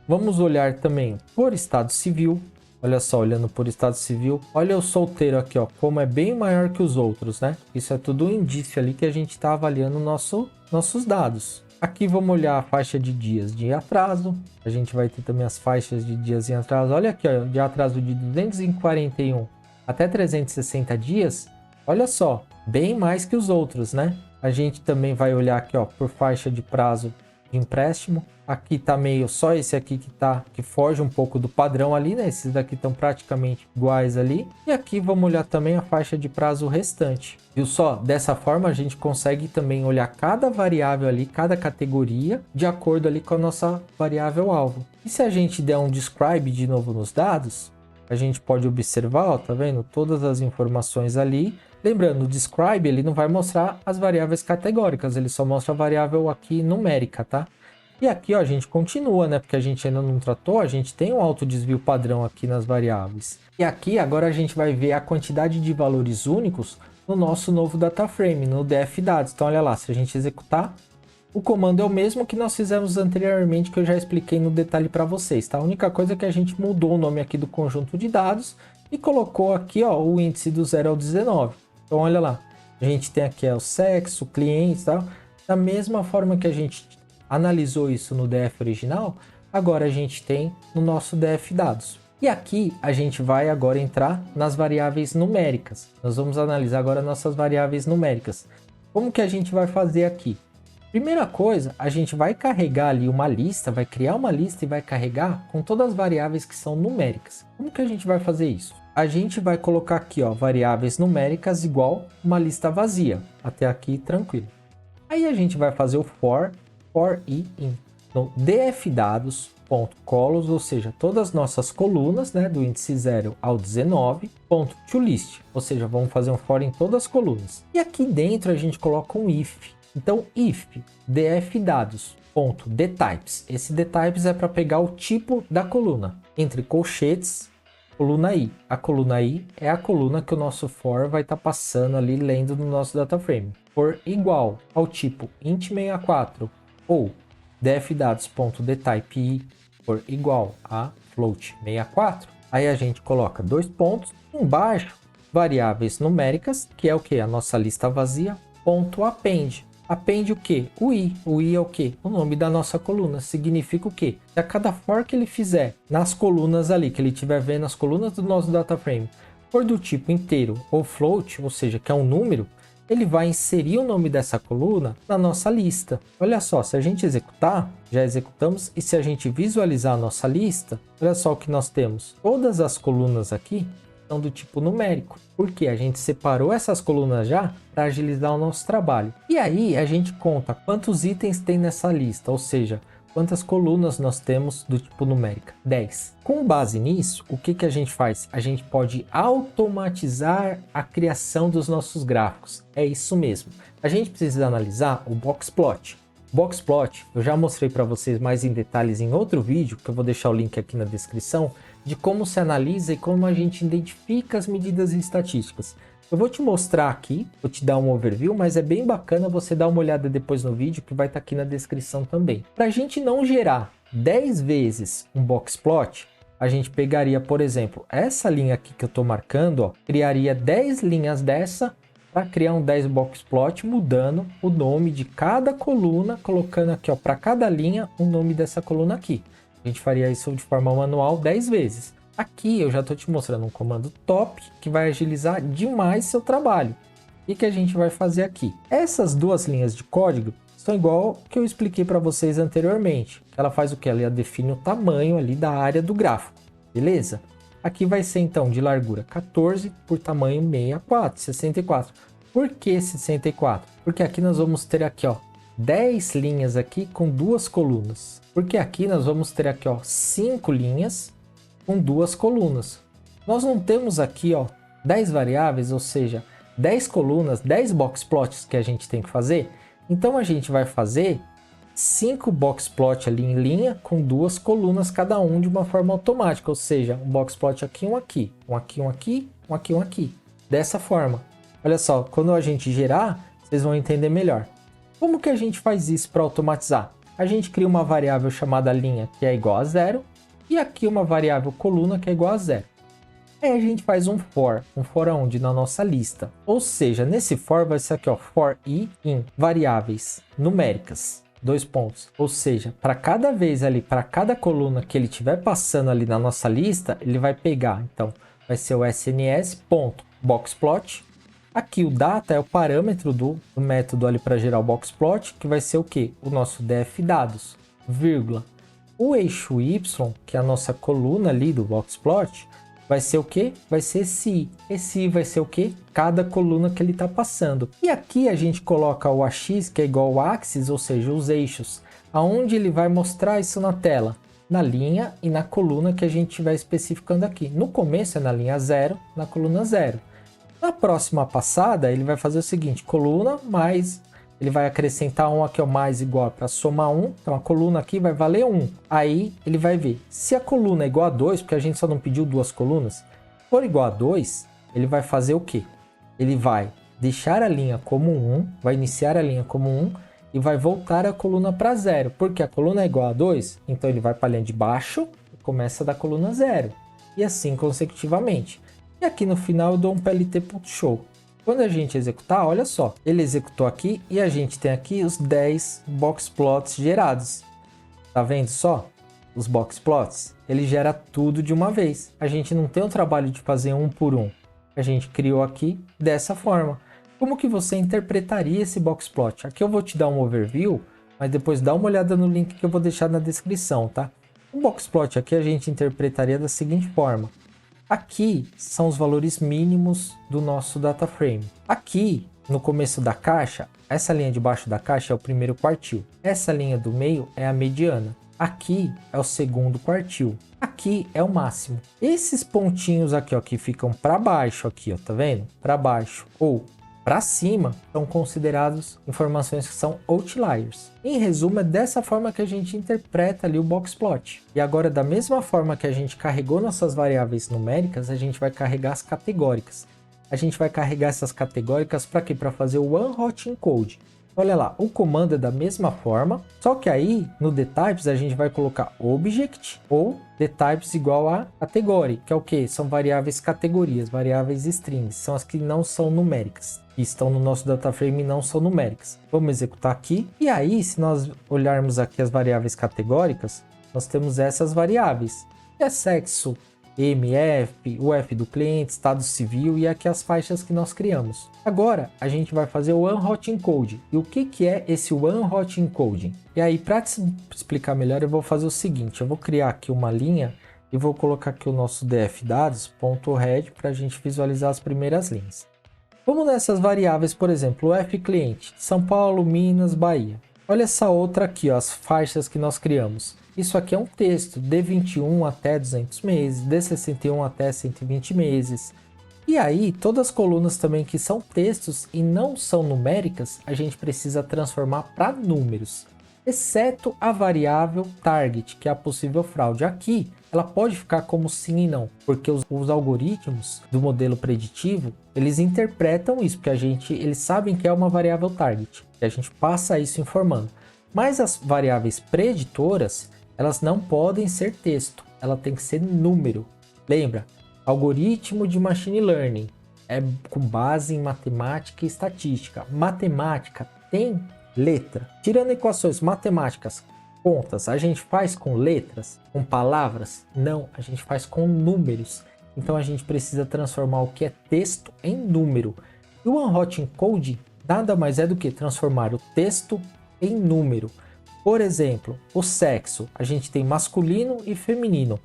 [SPEAKER 1] Vamos olhar também por estado civil. Olha só, olhando por estado civil, olha o solteiro aqui, ó, como é bem maior que os outros, né? Isso é tudo um indício ali que a gente está avaliando nossos dados. Aqui vamos olhar a faixa de dias de atraso. A gente vai ter também as faixas de dias em atraso. Olha aqui, ó, de atraso de 241 até 360 dias. Olha só, bem mais que os outros, né? A gente também vai olhar aqui, ó, por faixa de prazo de empréstimo. Aqui tá meio só esse aqui que foge um pouco do padrão ali, né? Esses daqui estão praticamente iguais ali. E aqui vamos olhar também a faixa de prazo restante. Viu só? Dessa forma a gente consegue também olhar cada variável ali, cada categoria, de acordo ali com a nossa variável alvo. E se a gente der um describe de novo nos dados, a gente pode observar, ó, tá vendo? Todas as informações ali. Lembrando, o describe ele não vai mostrar as variáveis categóricas, ele só mostra a variável aqui numérica, tá? E aqui, ó, a gente continua, né? Porque a gente ainda não tratou, a gente tem um alto desvio padrão aqui nas variáveis. E aqui, agora a gente vai ver a quantidade de valores únicos no nosso novo data frame, no DF dados. Então, olha lá, se a gente executar, o comando é o mesmo que nós fizemos anteriormente, que eu já expliquei no detalhe para vocês, tá? A única coisa é que a gente mudou o nome aqui do conjunto de dados e colocou aqui, ó, o índice do 0 ao 19. Então, olha lá, a gente tem aqui o sexo, clientes, tá? Da mesma forma que a gente analisou isso no DF original, agora a gente tem no nosso DF dados. E aqui a gente vai agora entrar nas variáveis numéricas. Nós vamos analisar agora nossas variáveis numéricas. Como que a gente vai fazer aqui? Primeira coisa, a gente vai carregar ali uma lista, vai criar uma lista e vai carregar com todas as variáveis que são numéricas. Como que a gente vai fazer isso? A gente vai colocar aqui, ó, variáveis numéricas igual uma lista vazia. Até aqui tranquilo. Aí a gente vai fazer o for i in. Então, dfdados.columns, ou seja, todas as nossas colunas, né, do índice 0 ao 19, .toList, ou seja, vamos fazer um for em todas as colunas. E aqui dentro a gente coloca um if. Então, if dfdados.dtypes. Esse dtypes é para pegar o tipo da coluna, entre colchetes, coluna i. A coluna i é a coluna que o nosso for vai estar passando ali, lendo no nosso data frame. For igual ao tipo int64 ou dfdados.dtype for igual a float64. Aí a gente coloca dois pontos, embaixo variáveis numéricas, que é o que? A nossa lista vazia, ponto append. Append o que? O i. O i é o que? O nome da nossa coluna. Significa o que? Se a cada for que ele fizer nas colunas ali, que ele estiver vendo as colunas do nosso data frame, for do tipo inteiro ou float, ou seja, que é um número, ele vai inserir o nome dessa coluna na nossa lista. Olha só, se a gente executar, já executamos, e se a gente visualizar a nossa lista, olha só o que nós temos. Todas as colunas aqui são do tipo numérico, porque a gente separou essas colunas já para agilizar o nosso trabalho. E aí a gente conta quantos itens tem nessa lista, ou seja, quantas colunas nós temos do tipo numérica? 10. Com base nisso, o que a gente faz? A gente pode automatizar a criação dos nossos gráficos. É isso mesmo. A gente precisa analisar o Boxplot. Boxplot, eu já mostrei para vocês mais em detalhes em outro vídeo, que eu vou deixar o link aqui na descrição, de como se analisa e como a gente identifica as medidas estatísticas. Eu vou te mostrar aqui, vou te dar um overview, mas é bem bacana você dar uma olhada depois no vídeo, que vai estar aqui na descrição também. Para a gente não gerar 10 vezes um boxplot, a gente pegaria, por exemplo, essa linha aqui que eu estou marcando, ó, criaria 10 linhas dessa para criar um 10 boxplot, mudando o nome de cada coluna, colocando aqui, ó, para cada linha o nome dessa coluna aqui. A gente faria isso de forma manual 10 vezes. Aqui eu já estou te mostrando um comando top que vai agilizar demais seu trabalho. O que a gente vai fazer aqui? Essas duas linhas de código são igual que eu expliquei para vocês anteriormente. Ela faz o que? Ela define o tamanho ali da área do gráfico, beleza? Aqui vai ser então de largura 14 por tamanho 64. Por que 64? Porque aqui nós vamos ter aqui, ó, 10 linhas aqui com duas colunas. Porque aqui nós vamos ter aqui, ó, 5 linhas com duas colunas. Nós não temos aqui, ó, 10 variáveis, ou seja, 10 colunas, 10 boxplots que a gente tem que fazer. Então a gente vai fazer 5 boxplot ali em linha com duas colunas cada um de uma forma automática, ou seja, um boxplot aqui, um aqui, um aqui, um aqui, um aqui, um aqui. Dessa forma. Olha só, quando a gente gerar, vocês vão entender melhor. Como que a gente faz isso para automatizar? a gente cria uma variável chamada linha que é igual a 0 e aqui uma variável coluna que é igual a 0. Aí a gente faz um for aonde? Na nossa lista. Ou seja, nesse for vai ser aqui, ó, for i in variáveis numéricas. 2 pontos. Ou seja, para cada vez ali, para cada coluna que ele estiver passando ali na nossa lista, ele vai pegar. Então, vai ser o sns.boxplot. Aqui o data é o parâmetro do método ali para gerar o boxplot, que vai ser o quê? O nosso df dados, vírgula. O eixo y, que é a nossa coluna ali do boxplot, vai ser o quê? Vai ser esse i. Esse i vai ser o quê? Cada coluna que ele está passando. E aqui a gente coloca o AX, que é igual ao axis, ou seja, os eixos. Aonde ele vai mostrar isso na tela? Na linha e na coluna que a gente estiver especificando aqui. No começo é na linha 0, na coluna 0. Na próxima passada, ele vai fazer o seguinte, coluna mais... Ele vai acrescentar um aqui, ó, mais igual para somar 1. Então, a coluna aqui vai valer 1. Aí, ele vai ver. Se a coluna é igual a 2, porque a gente só não pediu duas colunas, for igual a 2, ele vai fazer o quê? Ele vai deixar a linha como 1, vai iniciar a linha como 1 e vai voltar a coluna para 0. Porque a coluna é igual a 2, então ele vai para a linha de baixo e começa da coluna 0. E assim consecutivamente. E aqui no final eu dou um plt.show. Quando a gente executar, olha só, ele executou aqui e a gente tem aqui os 10 boxplots gerados. Tá vendo só? Os boxplots, ele gera tudo de uma vez. A gente não tem o trabalho de fazer um por um. A gente criou aqui dessa forma. Como que você interpretaria esse boxplot? Aqui eu vou te dar um overview, mas depois dá uma olhada no link que eu vou deixar na descrição, tá? O boxplot aqui a gente interpretaria da seguinte forma. Aqui são os valores mínimos do nosso data frame. Aqui, no começo da caixa, essa linha de baixo da caixa é o primeiro quartil. Essa linha do meio é a mediana. Aqui é o segundo quartil. Aqui é o máximo. Esses pontinhos aqui, ó, que ficam para baixo aqui, ó, tá vendo? Para baixo ou para cima são considerados informações que são outliers. Em resumo, é dessa forma que a gente interpreta ali o boxplot. E agora, da mesma forma que a gente carregou nossas variáveis numéricas, a gente vai carregar as categóricas. A gente vai carregar essas categóricas para quê? Para fazer o one hot encode. Olha lá, o comando é da mesma forma, só que aí no dtypes a gente vai colocar object ou dtypes igual a category, que é o que? São variáveis categorias, variáveis strings, são as que não são numéricas, que estão no nosso data frame e não são numéricas. Vamos executar aqui, e aí se nós olharmos aqui as variáveis categóricas, nós temos essas variáveis, que é sexo, MF, o F do cliente, estado civil e aqui as faixas que nós criamos. Agora a gente vai fazer o one hot encode. E o que é esse one hot encoding? E aí, para te explicar melhor, eu vou fazer o seguinte, eu vou criar aqui uma linha e vou colocar aqui o nosso df dados.head para a gente visualizar as primeiras linhas. Vamos nessas variáveis, por exemplo, o F cliente, São Paulo, Minas, Bahia. Olha essa outra aqui, ó, as faixas que nós criamos. Isso aqui é um texto, de 21 até 200 meses, de 61 até 120 meses. E aí, todas as colunas também que são textos e não são numéricas, a gente precisa transformar para números. Exceto a variável target, que é a possível fraude. Aqui, ela pode ficar como sim e não, porque os algoritmos do modelo preditivo, eles interpretam isso, porque eles sabem que é uma variável target, e a gente passa isso informando. Mas as variáveis preditoras, elas não podem ser texto, ela tem que ser número. Lembra? Algoritmo de machine learning é com base em matemática e estatística. Matemática tem letra. Tirando equações matemáticas, contas, a gente faz com letras, com palavras? Não, a gente faz com números. Então a gente precisa transformar o que é texto em número. E o one hot encoding nada mais é do que transformar o texto em número. Por exemplo, o sexo, a gente tem masculino e feminino.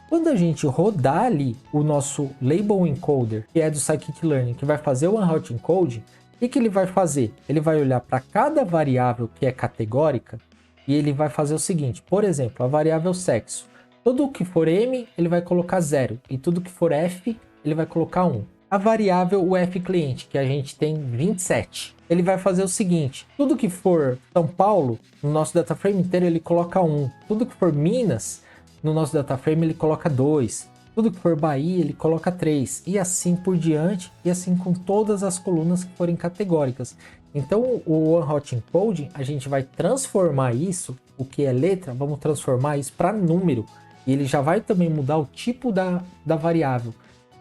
[SPEAKER 1] Quando a gente rodar ali o nosso label encoder, que é do scikit-learn, que vai fazer o one hot encoding, o que ele vai fazer? Ele vai olhar para cada variável que é categórica e ele vai fazer o seguinte, por exemplo, a variável sexo. Tudo que for M, ele vai colocar 0 e tudo que for F, ele vai colocar 1. A variável o F cliente, que a gente tem 27. Ele vai fazer o seguinte, tudo que for São Paulo, no nosso data frame inteiro ele coloca 1. Tudo que for Minas, no nosso data frame ele coloca 2. Tudo que for Bahia ele coloca 3. E assim por diante, e assim com todas as colunas que forem categóricas. Então o one hot encoding, a gente vai transformar isso o que é letra, vamos transformar isso para número. E ele já vai também mudar o tipo da variável.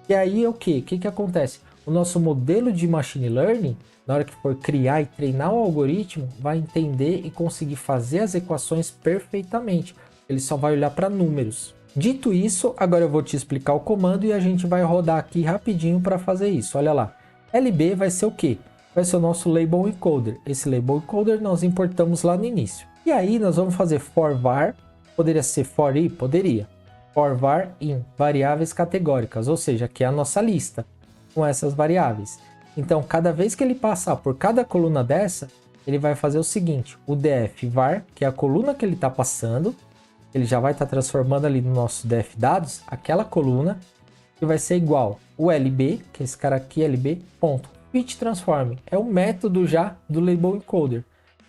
[SPEAKER 1] E aí é o que? O que acontece? O nosso modelo de machine learning, na hora que for criar e treinar o algoritmo, vai entender e conseguir fazer as equações perfeitamente. Ele só vai olhar para números. Dito isso, agora eu vou te explicar o comando e a gente vai rodar aqui rapidinho para fazer isso. Olha lá. LB vai ser o quê? Vai ser o nosso label encoder. Esse label encoder nós importamos lá no início. E aí nós vamos fazer for var. Poderia ser for i? Poderia. For var in, variáveis categóricas, ou seja, aqui é a nossa lista com essas variáveis. Então, cada vez que ele passar por cada coluna dessa, ele vai fazer o seguinte, o df var, que é a coluna que ele está passando, ele já vai estar transformando ali no nosso df dados, aquela coluna, que vai ser igual o lb, que é esse cara aqui, lb, ponto, fit transform, é o método já do label encoder.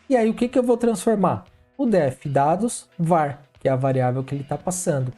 [SPEAKER 1] E aí, o que eu vou transformar? O df dados var, que é a variável que ele está passando.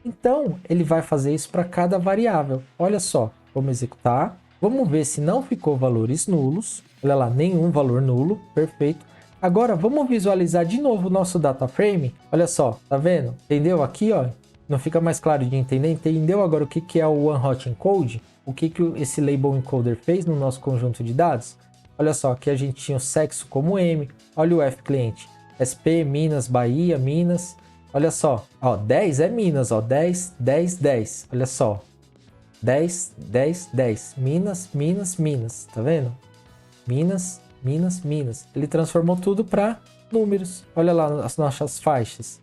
[SPEAKER 1] Então, ele vai fazer isso para cada variável. Olha só, vamos executar. Vamos ver se não ficou valores nulos. Olha lá, nenhum valor nulo. Perfeito. Agora, vamos visualizar de novo o nosso data frame. Olha só, tá vendo? Entendeu aqui, ó? Não fica mais claro de entender? Entendeu agora o que é o OneHot Encode? O que esse label encoder fez no nosso conjunto de dados? Olha só, aqui a gente tinha o sexo como M. Olha o F cliente. SP, Minas, Bahia, Minas. Olha só, ó, 10 é Minas, ó, 10, 10, 10, olha só, 10, 10, 10, Minas, Minas, Minas, tá vendo? Minas, Minas, Minas. Ele transformou tudo para números, olha lá as nossas faixas,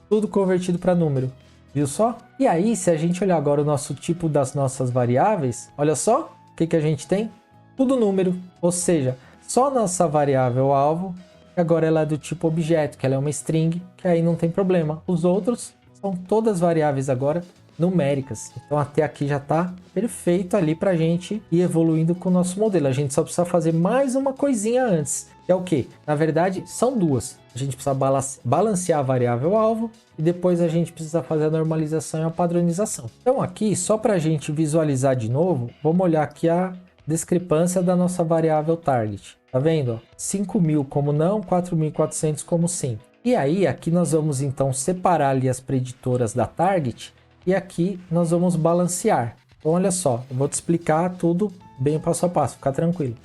[SPEAKER 1] tudo convertido para número, viu só? E aí, se a gente olhar agora o nosso tipo das nossas variáveis, olha só, o que a gente tem? Tudo número, ou seja, só a nossa variável alvo, agora ela é do tipo objeto, que ela é uma string, que aí não tem problema. Os outros são todas variáveis agora numéricas. Então até aqui já está perfeito ali para a gente ir evoluindo com o nosso modelo. A gente só precisa fazer mais uma coisinha antes, que é o que? Na verdade, são duas. A gente precisa balancear a variável alvo e depois a gente precisa fazer a normalização e a padronização. Então aqui, só para a gente visualizar de novo, vamos olhar aqui a discrepância da nossa variável target. Tá vendo? 5.000 como não, 4.400 como sim. E aí, aqui nós vamos então separar ali as preditoras da target e aqui nós vamos balancear. Então, olha só, eu vou te explicar tudo bem passo a passo, fica tranquilo.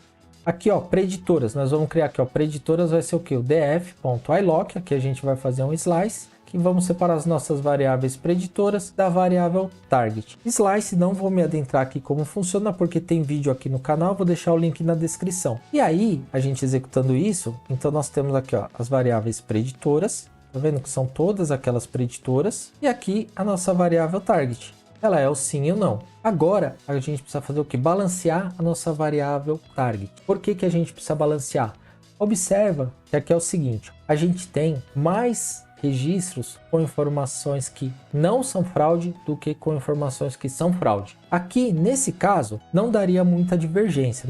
[SPEAKER 1] Aqui, ó, preditoras, nós vamos criar aqui, ó, preditoras vai ser o que? O df.ilock, aqui a gente vai fazer um slice, que vamos separar as nossas variáveis preditoras da variável target. Slice, não vou me adentrar aqui como funciona, porque tem vídeo aqui no canal, vou deixar o link na descrição. E aí, a gente executando isso, então nós temos aqui, ó, as variáveis preditoras, tá vendo que são todas aquelas preditoras, e aqui a nossa variável target. Ela é o sim ou não. Agora, a gente precisa fazer o que? Balancear a nossa variável target. Por que a gente precisa balancear? Observa que aqui é o seguinte, a gente tem mais registros com informações que não são fraude do que com informações que são fraude. Aqui, nesse caso, não daria muita divergência,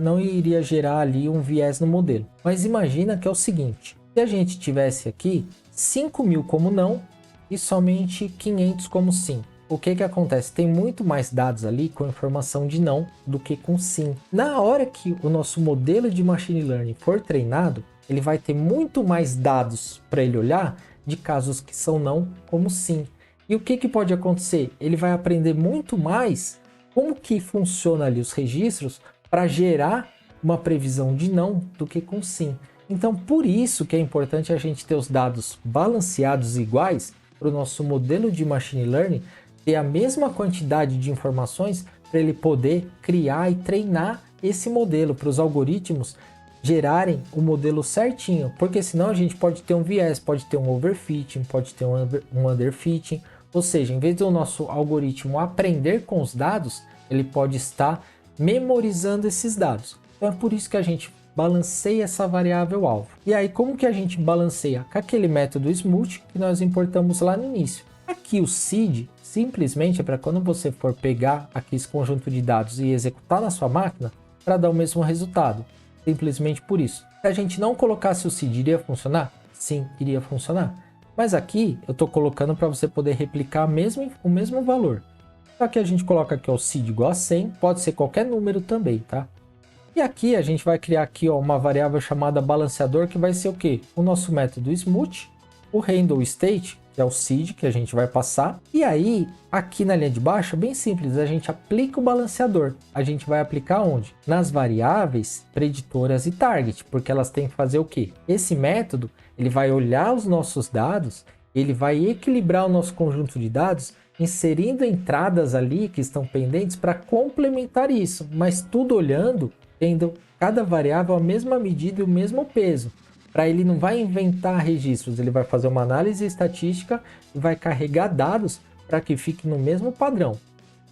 [SPEAKER 1] não iria gerar ali um viés no modelo. Mas imagina que é o seguinte, se a gente tivesse aqui 5.000 como não e somente 500 como sim. O que acontece? Tem muito mais dados ali com informação de não do que com sim. Na hora que o nosso modelo de machine learning for treinado, ele vai ter muito mais dados para ele olhar de casos que são não como sim. E o que pode acontecer? Ele vai aprender muito mais como que funciona ali os registros para gerar uma previsão de não do que com sim. Então, por isso que é importante a gente ter os dados balanceados iguais para o nosso modelo de machine learning ter a mesma quantidade de informações para ele poder criar e treinar esse modelo, para os algoritmos gerarem o modelo certinho, porque senão a gente pode ter um viés, pode ter um overfitting, pode ter um underfitting, ou seja, em vez do nosso algoritmo aprender com os dados, ele pode estar memorizando esses dados. Então é por isso que a gente balanceia essa variável alvo. E aí como que a gente balanceia? Com aquele método smooth que nós importamos lá no início. Aqui o seed simplesmente é para quando você for pegar aqui esse conjunto de dados e executar na sua máquina para dar o mesmo resultado. Simplesmente por isso. Se a gente não colocasse o seed, iria funcionar? Sim, iria funcionar. Mas aqui eu estou colocando para você poder replicar o mesmo valor. Só que a gente coloca aqui ó, o seed igual a 100, pode ser qualquer número também, tá? E aqui a gente vai criar aqui ó, uma variável chamada balanceador, que vai ser o quê? O nosso método smooth, o handle state, que é o seed que a gente vai passar. E aí, aqui na linha de baixo, bem simples, a gente aplica o balanceador. A gente vai aplicar onde? Nas variáveis preditoras e target, porque elas têm que fazer o quê? Esse método, ele vai olhar os nossos dados, ele vai equilibrar o nosso conjunto de dados, inserindo entradas ali que estão pendentes para complementar isso, mas tudo olhando, tendo cada variável a mesma medida e o mesmo peso. Para ele não vai inventar registros, ele vai fazer uma análise estatística e vai carregar dados para que fique no mesmo padrão.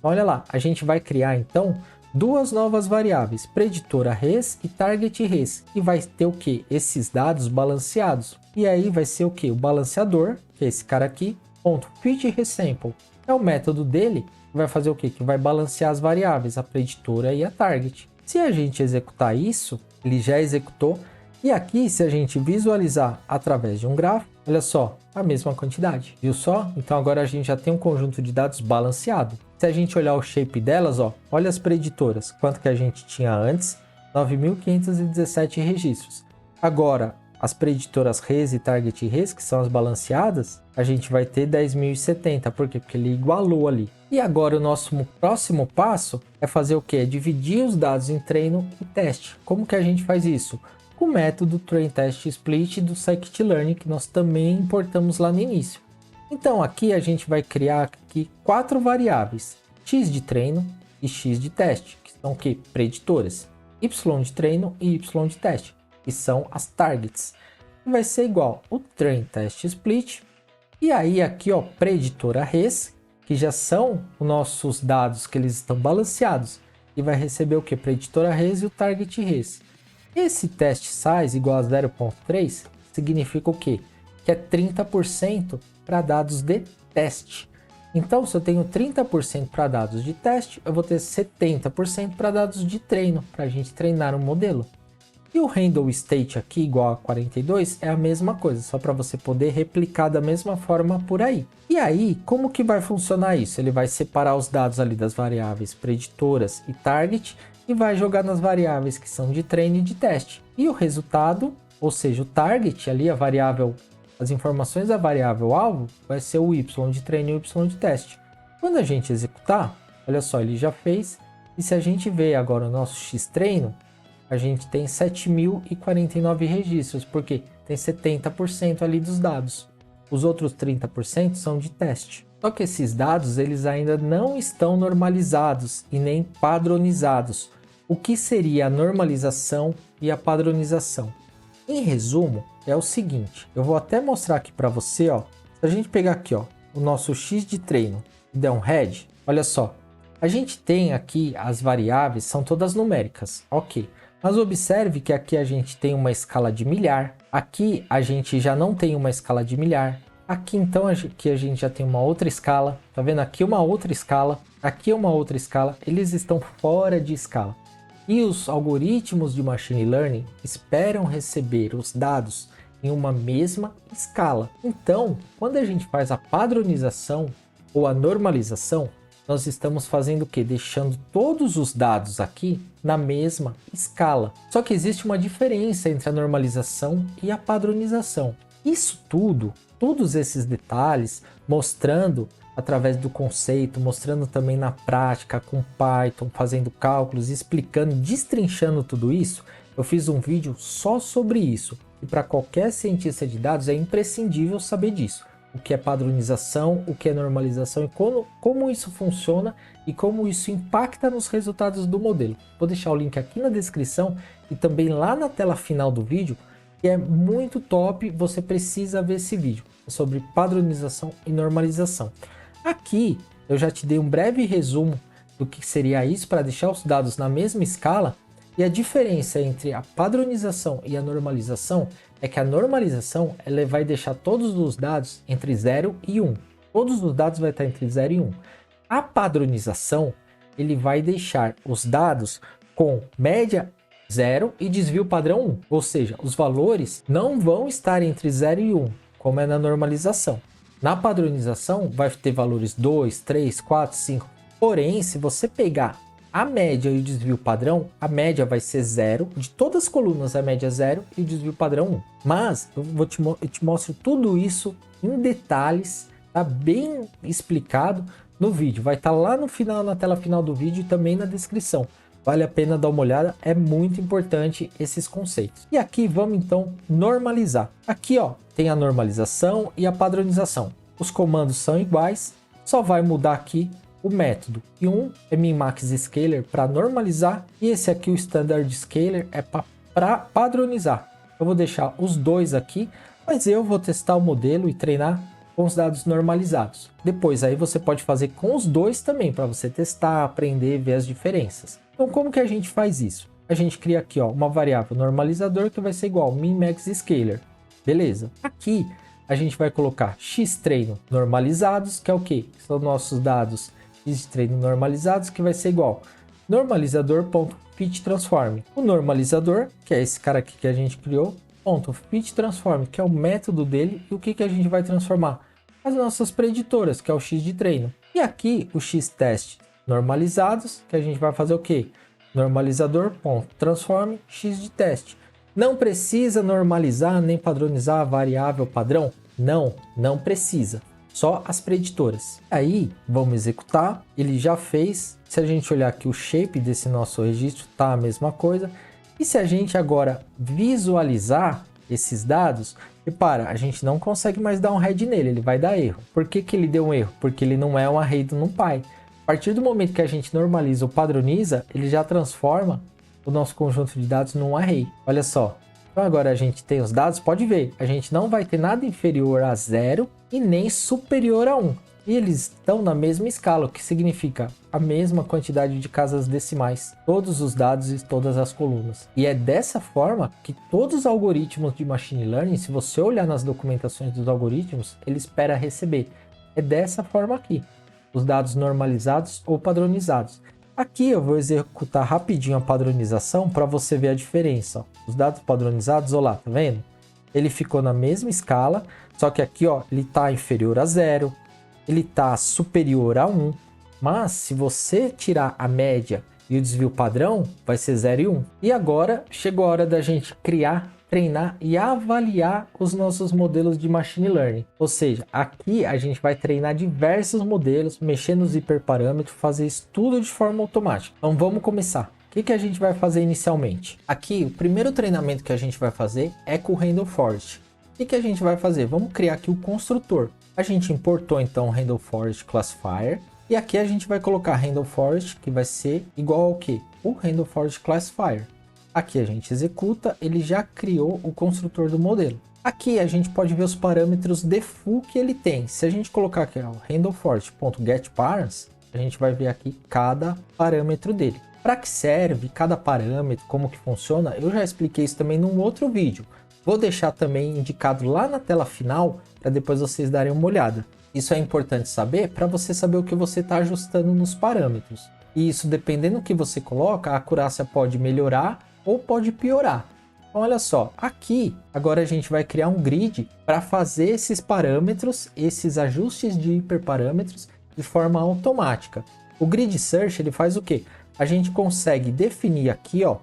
[SPEAKER 1] Olha lá, a gente vai criar então duas novas variáveis, preditora res e target res, e vai ter o que? Esses dados balanceados. E aí vai ser o que? O balanceador, que é esse cara aqui, ponto fit resample. É o método dele que vai fazer o que? Que vai balancear as variáveis, a preditora e a target. Se a gente executar isso, ele já executou. E aqui, se a gente visualizar através de um gráfico, olha só, a mesma quantidade. Viu só? Então agora a gente já tem um conjunto de dados balanceado. Se a gente olhar o shape delas, ó, olha as preditoras. Quanto que a gente tinha antes? 9.517 registros. Agora, as preditoras res e target res, que são as balanceadas, a gente vai ter 10.070. Por quê? Porque ele igualou ali. E agora o nosso próximo passo é fazer o quê? É dividir os dados em treino e teste. Como que a gente faz isso? Com o método train test split do scikit-learn, que nós também importamos lá no início. Então aqui a gente vai criar aqui 4 variáveis, x de treino e x de teste, que são o que? Preditoras, y de treino e y de teste, que são as targets. E vai ser igual o train test split, e aí aqui ó, preditora res, que já são os nossos dados que eles estão balanceados, e vai receber o que? Preditora res e o target res. Esse test size igual a 0.3 significa o quê? Que é 30% para dados de teste. Então, se eu tenho 30% para dados de teste, eu vou ter 70% para dados de treino, para a gente treinar um modelo. E o handle state aqui igual a 42 é a mesma coisa, só para você poder replicar da mesma forma por aí. E aí, como que vai funcionar isso? Ele vai separar os dados ali das variáveis preditoras e target, e vai jogar nas variáveis que são de treino e de teste. E o resultado, ou seja, o target ali, a variável, as informações da variável alvo, vai ser o y de treino e o y de teste. Quando a gente executar, olha só, ele já fez. E se a gente ver agora o nosso x treino, a gente tem 7.049 registros, porque tem 70% ali dos dados. Os outros 30% são de teste. Só que esses dados eles ainda não estão normalizados e nem padronizados. O que seria a normalização e a padronização? Em resumo, é o seguinte, eu vou até mostrar aqui para você, ó. Se a gente pegar aqui, ó, o nosso x de treino e der um head, olha só, a gente tem aqui as variáveis, são todas numéricas, ok. Mas observe que aqui a gente tem uma escala de milhar, aqui a gente já não tem uma escala de milhar, aqui então aqui a gente já tem uma outra escala, tá vendo? Aqui uma outra escala, aqui uma outra escala, eles estão fora de escala. E os algoritmos de Machine Learning esperam receber os dados em uma mesma escala. Então, quando a gente faz a padronização ou a normalização, nós estamos fazendo o quê? Deixando todos os dados aqui na mesma escala. Só que existe uma diferença entre a normalização e a padronização. Isso tudo, todos esses detalhes, mostrando através do conceito, mostrando também na prática com Python, fazendo cálculos, explicando, destrinchando tudo isso, eu fiz um vídeo só sobre isso. E para qualquer cientista de dados é imprescindível saber disso. O que é padronização, o que é normalização e como isso funciona e como isso impacta nos resultados do modelo. Vou deixar o link aqui na descrição e também lá na tela final do vídeo, que é muito top, você precisa ver esse vídeo. É sobre padronização e normalização. Aqui eu já te dei um breve resumo do que seria isso para deixar os dados na mesma escala, e a diferença entre a padronização e a normalização é que a normalização ela vai deixar todos os dados entre 0 e 1. Todos os dados vai estar entre 0 e 1. A padronização ele vai deixar os dados com média 0 e desvio padrão 1, ou seja, os valores não vão estar entre 0 e 1, como é na normalização. Na padronização vai ter valores 2, 3, 4, 5. Porém, se você pegar a média e o desvio padrão, a média vai ser 0, de todas as colunas a média é 0 e o desvio padrão 1. Mas eu te mostro tudo isso em detalhes, tá bem explicado no vídeo. Vai estar lá no final, na tela final do vídeo e também na descrição. Vale a pena dar uma olhada, é muito importante esses conceitos. E aqui vamos então normalizar. Aqui ó, tem a normalização e a padronização. Os comandos são iguais, só vai mudar aqui o método. E um é min-max scaler para normalizar e esse aqui o standard scaler é para padronizar. Eu vou deixar os dois aqui, mas eu vou testar o modelo e treinar com os dados normalizados. Depois aí você pode fazer com os dois também para você testar, aprender, ver as diferenças. Então como que a gente faz isso? A gente cria aqui ó, uma variável normalizador que vai ser igual min-max scaler. Beleza. Aqui a gente vai colocar x-treino normalizados, que é o que? São nossos dados x-treino normalizados, que vai ser igual normalizador.fitTransform. O normalizador, que é esse cara aqui que a gente criou, .fitTransform, que é o método dele, e o que a gente vai transformar? As nossas preditoras, que é o x de treino. E aqui o x-test normalizados, que a gente vai fazer o que? Normalizador.transform x de teste. Não precisa normalizar nem padronizar a variável padrão? Não precisa. Só as preditoras. Aí, vamos executar. Ele já fez. Se a gente olhar aqui o shape desse nosso registro, tá a mesma coisa. E se a gente agora visualizar esses dados, repara, a gente não consegue mais dar um head nele, ele vai dar erro. Por que ele deu um erro? Porque ele não é um array do NumPy. A partir do momento que a gente normaliza ou padroniza, ele já transforma o nosso conjunto de dados num array. Olha só. Então agora a gente tem os dados, pode ver, a gente não vai ter nada inferior a 0 e nem superior a 1. E eles estão na mesma escala, o que significa a mesma quantidade de casas decimais, todos os dados e todas as colunas. E é dessa forma que todos os algoritmos de Machine Learning, se você olhar nas documentações dos algoritmos, ele espera receber. É dessa forma aqui, os dados normalizados ou padronizados. Aqui eu vou executar rapidinho a padronização para você ver a diferença. Ó. Os dados padronizados, olha lá, tá vendo? Ele ficou na mesma escala, só que aqui ó, ele está inferior a 0, ele está superior a 1, mas se você tirar a média e o desvio padrão, vai ser 0 e 1. E agora chegou a hora da gente criar, treinar e avaliar os nossos modelos de Machine Learning. Ou seja, aqui a gente vai treinar diversos modelos, mexer nos hiperparâmetros, fazer isso tudo de forma automática. Então vamos começar. O que a gente vai fazer inicialmente? Aqui, o primeiro treinamento que a gente vai fazer é com o Randall Forest. O que a gente vai fazer? Vamos criar aqui o construtor. A gente importou então o Randall Forest Classifier. E aqui a gente vai colocar Randall Forest, que vai ser igual ao que? O Randall Forest Classifier. Aqui a gente executa, ele já criou o construtor do modelo. Aqui a gente pode ver os parâmetros default que ele tem. Se a gente colocar aqui o randallforest.getParams, a gente vai ver aqui cada parâmetro dele. Para que serve cada parâmetro, como que funciona, eu já expliquei isso também num outro vídeo. Vou deixar também indicado lá na tela final, para depois vocês darem uma olhada. Isso é importante saber para você saber o que você está ajustando nos parâmetros. E isso, dependendo do que você coloca, a acurácia pode melhorar ou pode piorar. Então olha só, aqui agora a gente vai criar um grid para fazer esses parâmetros, esses ajustes de hiperparâmetros de forma automática. O grid search ele faz o quê? A gente consegue definir aqui ó,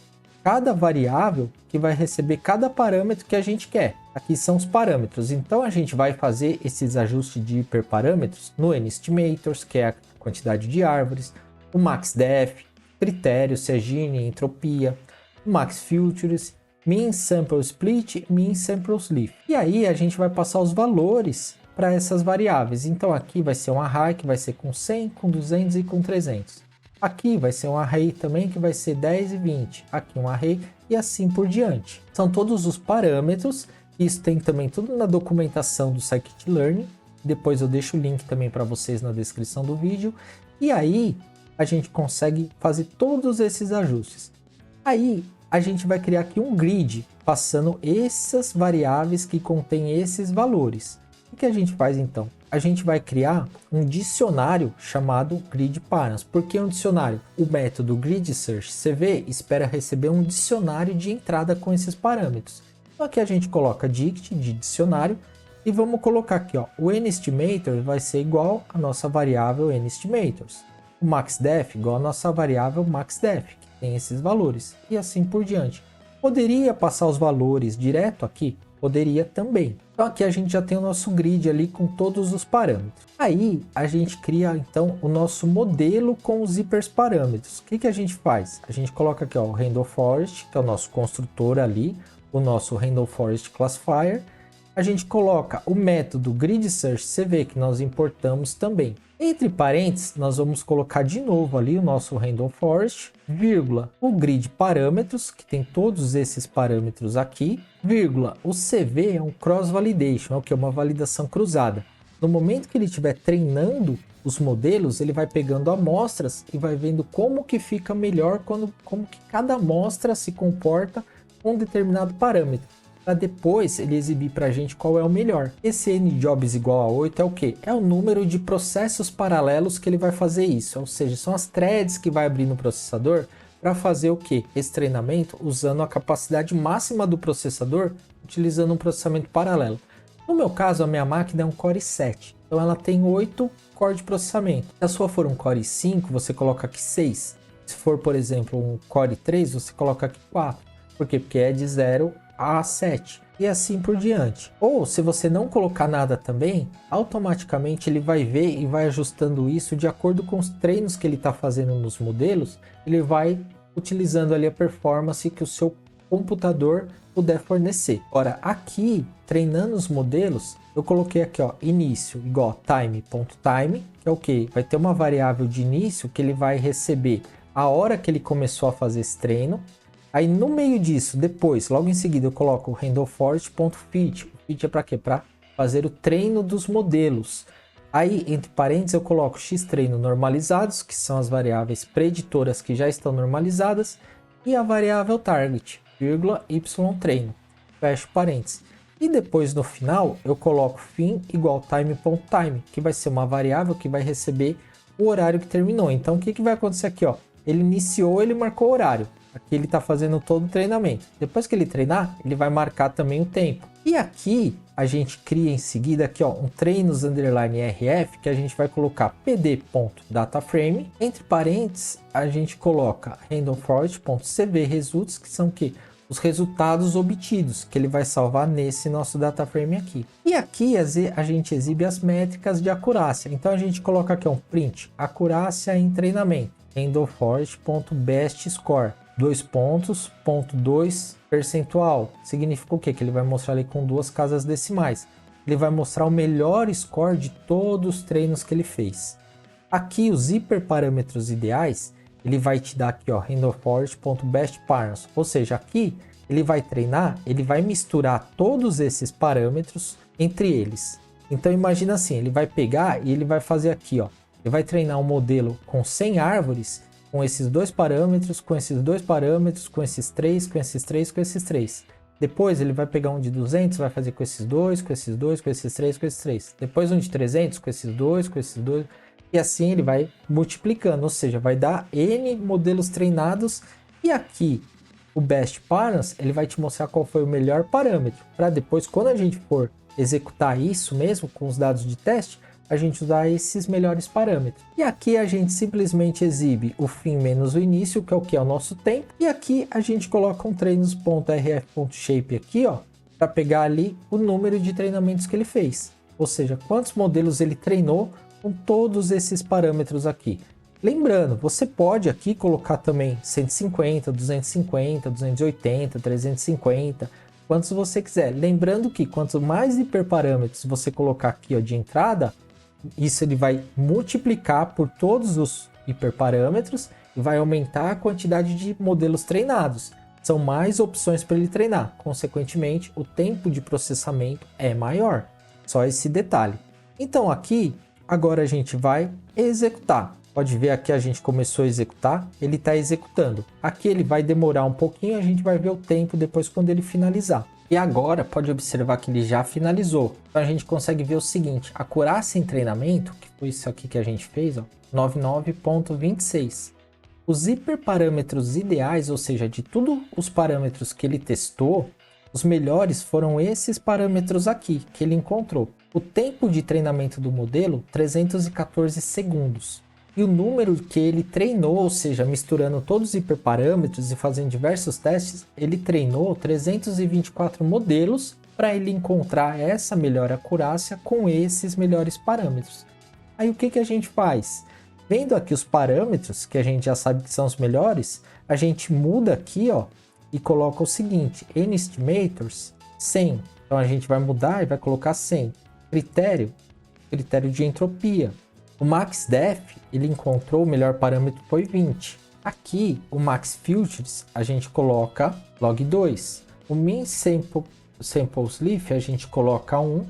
[SPEAKER 1] cada variável que vai receber cada parâmetro que a gente quer. Aqui são os parâmetros, então a gente vai fazer esses ajustes de hiperparâmetros no NEstimators, que é a quantidade de árvores, o MaxDef, critério, se é Gini, entropia, Max Futures, Min Sample Split, Min Sample Leaf. E aí a gente vai passar os valores para essas variáveis. Então aqui vai ser um array que vai ser com 100, com 200 e com 300. Aqui vai ser um array também que vai ser 10 e 20. Aqui um array e assim por diante. São todos os parâmetros. Isso tem também tudo na documentação do Scikit-Learn. Depois eu deixo o link também para vocês na descrição do vídeo. E aí a gente consegue fazer todos esses ajustes. Aí a gente vai criar aqui um grid passando essas variáveis que contêm esses valores. O que a gente faz então? A gente vai criar um dicionário chamado GridParams. Por que um dicionário? O método GridSearchCV espera receber um dicionário de entrada com esses parâmetros. Então aqui a gente coloca dict de dicionário e vamos colocar aqui ó, o NEstimator vai ser igual à nossa variável NEstimators. O maxDef igual a nossa variável maxDef, que tem esses valores, e assim por diante. Poderia passar os valores direto aqui? Poderia também. Então aqui a gente já tem o nosso grid ali com todos os parâmetros. Aí a gente cria então o nosso modelo com os hiperparâmetros. O que a gente faz? A gente coloca aqui ó, o Random Forest, que é o nosso construtor ali, o nosso Random Forest Classifier. A gente coloca o método Grid Search CV que nós importamos também. Entre parênteses, nós vamos colocar de novo ali o nosso Random Forest, vírgula, o grid parâmetros, que tem todos esses parâmetros aqui, vírgula, o CV é um cross validation, que é uma validação cruzada. No momento que ele estiver treinando os modelos, ele vai pegando amostras e vai vendo como que fica melhor, como que cada amostra se comporta com um determinado parâmetro, para depois ele exibir para a gente qual é o melhor. Esse njobs igual a 8 é o que? É o número de processos paralelos que ele vai fazer isso, ou seja, são as threads que vai abrir no processador para fazer o que? Esse treinamento usando a capacidade máxima do processador, utilizando um processamento paralelo. No meu caso, a minha máquina é um Core i7, então ela tem 8 cores de processamento. Se a sua for um Core i5, você coloca aqui 6. Se for, por exemplo, um Core i3, você coloca aqui 4. Por quê? Porque é de 0 a 7 e assim por diante. Ou se você não colocar nada também, automaticamente ele vai ver e vai ajustando isso de acordo com os treinos que ele está fazendo nos modelos. Ele vai utilizando ali a performance que o seu computador puder fornecer. Ora, aqui treinando os modelos, eu coloquei aqui ó, início igual time.time, que é o que? Vai ter uma variável de início que ele vai receber a hora que ele começou a fazer esse treino. Aí no meio disso, depois, logo em seguida, eu coloco o random_forest.fit. O fit é para quê? Para fazer o treino dos modelos. Aí, entre parênteses, eu coloco xtreino normalizados, que são as variáveis preditoras que já estão normalizadas, e a variável target, vírgula, ytreino. Fecho parênteses. E depois, no final, eu coloco fim igual time.time, que vai ser uma variável que vai receber o horário que terminou. Então, o que vai acontecer aqui? Ó? Ele iniciou, ele marcou o horário. Aqui ele está fazendo todo o treinamento. Depois que ele treinar, ele vai marcar também o tempo. E aqui a gente cria em seguida aqui ó, um treinos underline rf que a gente vai colocar pd.dataframe. Entre parênteses, a gente coloca randomforest.cv results, que são que os resultados obtidos, que ele vai salvar nesse nosso dataframe aqui. E aqui a gente exibe as métricas de acurácia. Então a gente coloca aqui um print, acurácia em treinamento, randomforest.bestscore. 2 pontos, ponto 2 percentual. Significa o quê? Que ele vai mostrar ali com 2 casas decimais. Ele vai mostrar o melhor score de todos os treinos que ele fez. Aqui os hiperparâmetros ideais, ele vai te dar aqui ó, randomforest.bestparams. Ou seja, aqui ele vai treinar, ele vai misturar todos esses parâmetros entre eles. Então imagina assim, ele vai pegar e ele vai fazer aqui ó, ele vai treinar um modelo com 100 árvores, com esses 2 parâmetros, com esses 2 parâmetros, com esses 3, com esses 3, com esses 3. Depois ele vai pegar um de 200, vai fazer com esses 2, com esses 2, com esses 3, com esses 3. Depois um de 300, com esses 2, com esses 2. E assim ele vai multiplicando, ou seja, vai dar N modelos treinados. E aqui o Best Params, ele vai te mostrar qual foi o melhor parâmetro. Para depois, quando a gente for executar isso mesmo com os dados de teste, a gente usar esses melhores parâmetros. E aqui a gente simplesmente exibe o fim menos o início, que é o nosso tempo. E aqui a gente coloca um treinos.rf.shape aqui, ó, para pegar ali o número de treinamentos que ele fez. Ou seja, quantos modelos ele treinou com todos esses parâmetros aqui. Lembrando, você pode aqui colocar também 150, 250, 280, 350, quantos você quiser. Lembrando que quanto mais hiperparâmetros você colocar aqui ó, de entrada, isso ele vai multiplicar por todos os hiperparâmetros e vai aumentar a quantidade de modelos treinados. São mais opções para ele treinar. Consequentemente, o tempo de processamento é maior. Só esse detalhe. Então aqui, agora a gente vai executar. Pode ver aqui a gente começou a executar. Ele está executando. Aqui ele vai demorar um pouquinho. A gente vai ver o tempo depois quando ele finalizar. E agora pode observar que ele já finalizou. Então a gente consegue ver o seguinte, a acurácia em treinamento, que foi isso aqui que a gente fez, ó, 99.26. Os hiperparâmetros ideais, ou seja, de todos os parâmetros que ele testou, os melhores foram esses parâmetros aqui que ele encontrou. O tempo de treinamento do modelo, 314 segundos. e o número que ele treinou, ou seja, misturando todos os hiperparâmetros e fazendo diversos testes, ele treinou 324 modelos para ele encontrar essa melhor acurácia com esses melhores parâmetros. Aí o que a gente faz? Vendo aqui os parâmetros, que a gente já sabe que são os melhores, a gente muda aqui, ó, e coloca o seguinte, N-Estimators 100. Então a gente vai mudar e vai colocar 100. Critério de entropia. O MaxDef, ele encontrou o melhor parâmetro foi 20. Aqui, o MaxFilters, a gente coloca log 2. O Min Sample Sleeve, a gente coloca 1.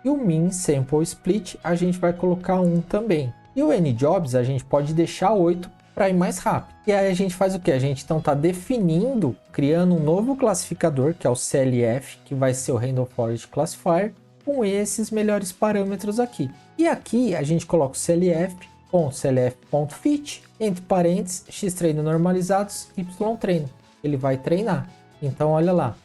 [SPEAKER 1] E o Min Sample Split, a gente vai colocar 1 também. E o NJobs, a gente pode deixar 8 para ir mais rápido. E aí a gente faz o que? A gente então está definindo, criando um novo classificador, que é o CLF, que vai ser o Random Forest Classifier, com esses melhores parâmetros aqui. E aqui a gente coloca o CLF.fit, entre parênteses, x treino normalizados, y treino. Ele vai treinar. Então olha lá,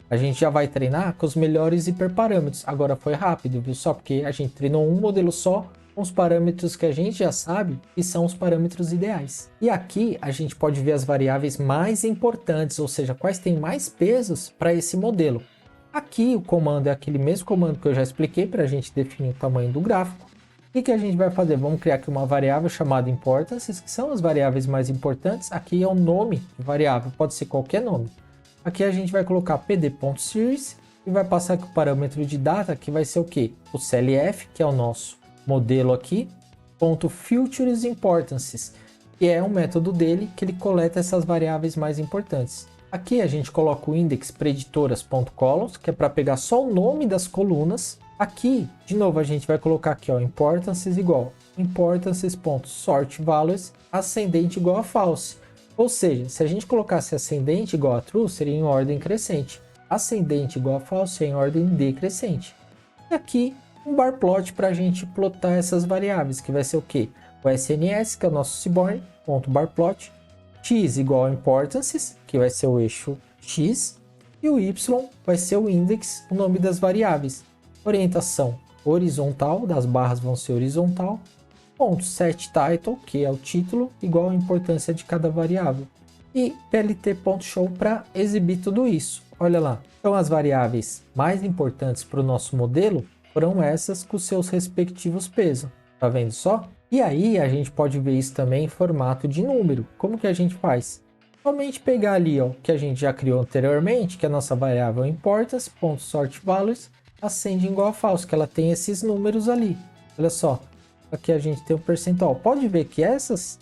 [SPEAKER 1] a gente já vai treinar com os melhores hiperparâmetros. Agora foi rápido, viu? Só porque a gente treinou um modelo só, com os parâmetros que a gente já sabe que são os parâmetros ideais. E aqui a gente pode ver as variáveis mais importantes, ou seja, quais têm mais pesos para esse modelo. Aqui o comando é aquele mesmo comando que eu já expliquei para a gente definir o tamanho do gráfico. O que a gente vai fazer? Vamos criar aqui uma variável chamada Importances, que são as variáveis mais importantes. Aqui é o nome de variável, pode ser qualquer nome. Aqui a gente vai colocar pd.series e vai passar aqui o parâmetro de data, que vai ser o quê? O CLF, que é o nosso modelo aqui, .futures importances, que é um método dele que ele coleta essas variáveis mais importantes. Aqui a gente coloca o index preditoras.columns, que é para pegar só o nome das colunas. Aqui, de novo, a gente vai colocar aqui, ó, importances igual importances.sortValues ascendente igual a false. Ou seja, se a gente colocasse ascendente igual a true, seria em ordem crescente. Ascendente igual a false é em ordem decrescente. E aqui, um bar plot para a gente plotar essas variáveis, que vai ser o quê? O SNS, que é o nosso Seaborn, ponto bar plot, x igual a importances, que vai ser o eixo x, e o y vai ser o index, o nome das variáveis. Orientação horizontal, das barras vão ser horizontal, ponto set title, que é o título, igual a importância de cada variável. E plt.show para exibir tudo isso. Olha lá. Então as variáveis mais importantes para o nosso modelo foram essas com seus respectivos pesos. Tá vendo só? E aí a gente pode ver isso também em formato de número. Como que a gente faz? Somente pegar ali, ó, que a gente já criou anteriormente, que é a nossa variável importance.sortValues ascende igual a false, que ela tem esses números ali. Olha só, aqui a gente tem um percentual. Pode ver que essas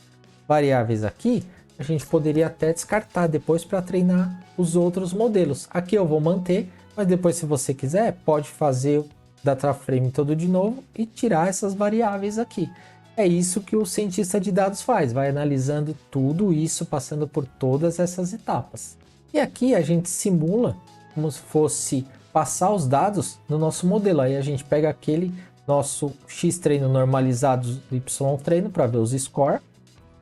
[SPEAKER 1] variáveis aqui a gente poderia até descartar depois para treinar os outros modelos. Aqui eu vou manter, mas depois, se você quiser, pode fazer data frame todo de novo e tirar essas variáveis aqui. É isso que o cientista de dados faz, vai analisando tudo isso, passando por todas essas etapas. E aqui a gente simula como se fosse passar os dados no nosso modelo. Aí a gente pega aquele nosso X treino normalizado do Y treino para ver os score.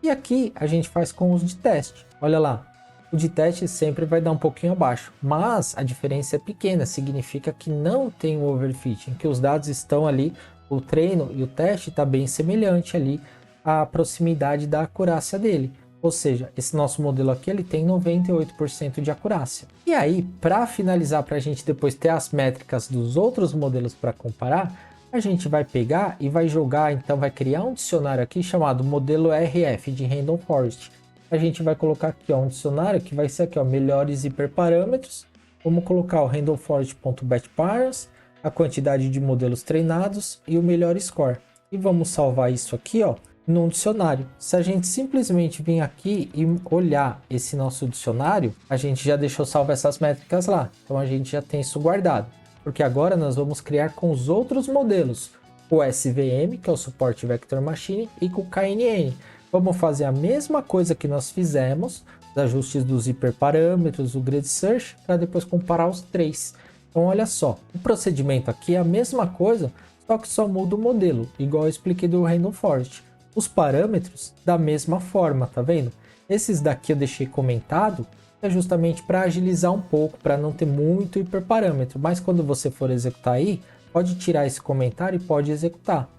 [SPEAKER 1] E aqui a gente faz com os de teste. Olha lá, o de teste sempre vai dar um pouquinho abaixo, mas a diferença é pequena, significa que não tem o overfitting, que os dados estão ali, o treino e o teste está bem semelhante ali à proximidade da acurácia dele. Ou seja, esse nosso modelo aqui ele tem 98% de acurácia. E aí, para finalizar, para a gente depois ter as métricas dos outros modelos para comparar, a gente vai pegar e vai jogar, então vai criar um dicionário aqui chamado modelo RF de Random Forest. A gente vai colocar aqui, ó, um dicionário que vai ser aqui, ó, melhores hiperparâmetros. Vamos colocar o randomforest.batchparams, a quantidade de modelos treinados e o melhor score. E vamos salvar isso aqui, ó, num dicionário. Se a gente simplesmente vir aqui e olhar esse nosso dicionário, a gente já deixou salvo essas métricas lá. Então a gente já tem isso guardado. Porque agora nós vamos criar com os outros modelos. O SVM, que é o Support Vector Machine, e com o KNN. Vamos fazer a mesma coisa que nós fizemos, os ajustes dos hiperparâmetros, o Grid Search, para depois comparar os três. Então olha só, o procedimento aqui é a mesma coisa, só que só muda o modelo, igual eu expliquei do Random Forest. Os parâmetros da mesma forma, tá vendo? Esses daqui eu deixei comentado, é justamente para agilizar um pouco, para não ter muito hiperparâmetro, mas quando você for executar aí, pode tirar esse comentário e pode executar.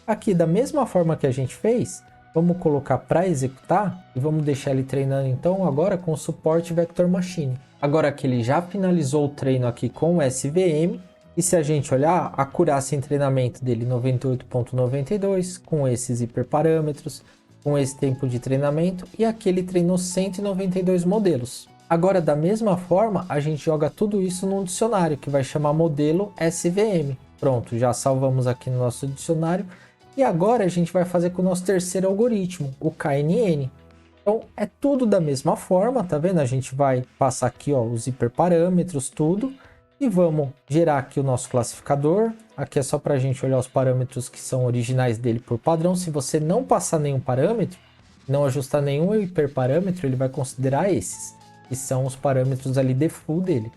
[SPEAKER 1] Aqui da mesma forma que a gente fez, Vamos colocar para executar e vamos deixar ele treinando então agora com o suporte Vector Machine. Agora que ele já finalizou o treino aqui com o SVM, e se a gente olhar, a acurácia em treinamento dele 98,92 com esses hiperparâmetros, com esse tempo de treinamento, e aqui ele treinou 192 modelos. Agora, da mesma forma, a gente joga tudo isso num dicionário que vai chamar modelo SVM. Pronto, já salvamos aqui no nosso dicionário. E agora a gente vai fazer com o nosso terceiro algoritmo, o KNN. Então, é tudo da mesma forma, tá vendo? A gente vai passar aqui ó, os hiperparâmetros, tudo. E vamos gerar aqui o nosso classificador. Aqui é só para a gente olhar os parâmetros que são originais dele por padrão. Se você não passar nenhum parâmetro, não ajustar nenhum hiperparâmetro, ele vai considerar esses, que são os parâmetros ali default dele.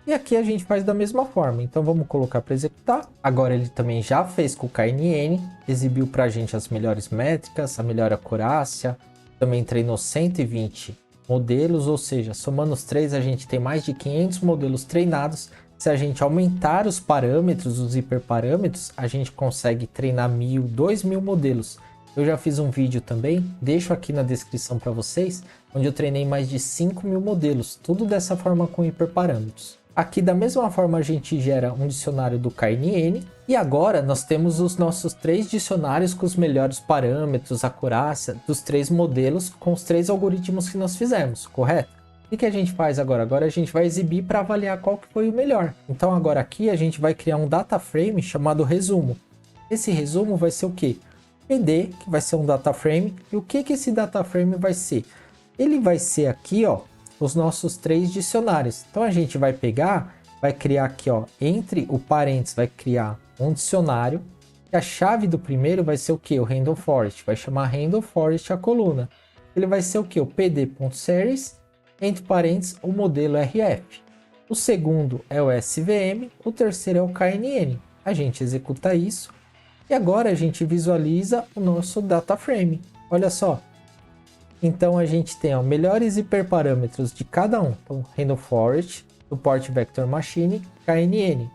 [SPEAKER 1] E aqui a gente faz da mesma forma. Então vamos colocar para executar. Agora ele também já fez com o KNN, exibiu para a gente as melhores métricas, a melhor acurácia, também treinou 120 modelos, ou seja, somando os três a gente tem mais de 500 modelos treinados. Se a gente aumentar os parâmetros, os hiperparâmetros, a gente consegue treinar 1.000, 2.000 modelos. Eu já fiz um vídeo também, deixo aqui na descrição para vocês, onde eu treinei mais de 5.000 modelos, tudo dessa forma com hiperparâmetros. Aqui da mesma forma a gente gera um dicionário do KNN e agora nós temos os nossos 3 dicionários com os melhores parâmetros, acurácia dos 3 modelos com os 3 algoritmos que nós fizemos, correto? O que a gente faz agora? Agora a gente vai exibir para avaliar qual que foi o melhor. Então agora aqui a gente vai criar um data frame chamado resumo. Esse resumo vai ser o quê? PD, que vai ser um data frame. E o que esse data frame vai ser? Ele vai ser aqui, ó, os nossos 3 dicionários. Então a gente vai pegar, vai criar aqui, ó, entre o parênteses, vai criar um dicionário. E a chave do primeiro vai ser o que? O Random Forest. Vai chamar Random Forest a coluna. Ele vai ser o que? O pd.series, entre parênteses, o modelo RF. O segundo é o SVM, o terceiro é o KNN. A gente executa isso. E agora a gente visualiza o nosso data frame. Olha só. Então a gente tem ó, melhores hiperparâmetros de cada um. Então, Random Forest, suporte Vector Machine, KNN.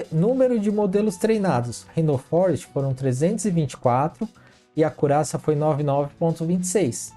[SPEAKER 1] Número de modelos treinados. Random Forest foram 324 e a acurácia foi 99,26.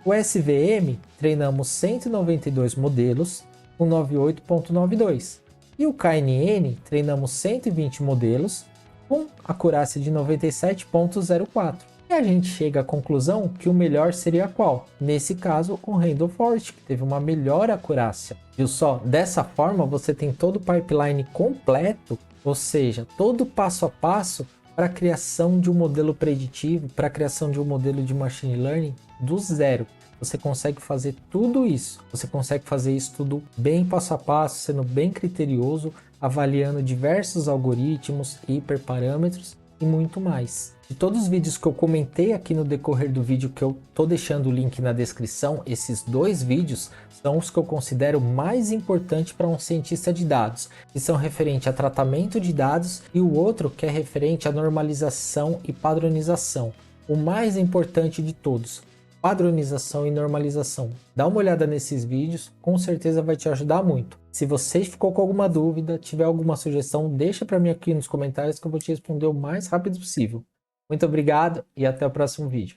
[SPEAKER 1] O SVM treinamos 192 modelos com 98,92. E o KNN treinamos 120 modelos com acurácia de 97,04. E a gente chega à conclusão que o melhor seria qual? Nesse caso, o Random Forest, que teve uma melhor acurácia. Viu só? Dessa forma, você tem todo o pipeline completo, ou seja, todo o passo a passo para a criação de um modelo preditivo, para a criação de um modelo de machine learning do zero. Você consegue fazer tudo isso. Você consegue fazer isso tudo bem passo a passo, sendo bem criterioso, avaliando diversos algoritmos, hiperparâmetros e muito mais. De todos os vídeos que eu comentei aqui no decorrer do vídeo, que eu tô deixando o link na descrição, esses 2 vídeos são os que eu considero mais importantes para um cientista de dados, que são referentes a tratamento de dados, e o outro que é referente à normalização e padronização. O mais importante de todos, padronização e normalização. Dá uma olhada nesses vídeos, com certeza vai te ajudar muito. Se você ficou com alguma dúvida, tiver alguma sugestão, deixa para mim aqui nos comentários que eu vou te responder o mais rápido possível. Muito obrigado e até o próximo vídeo.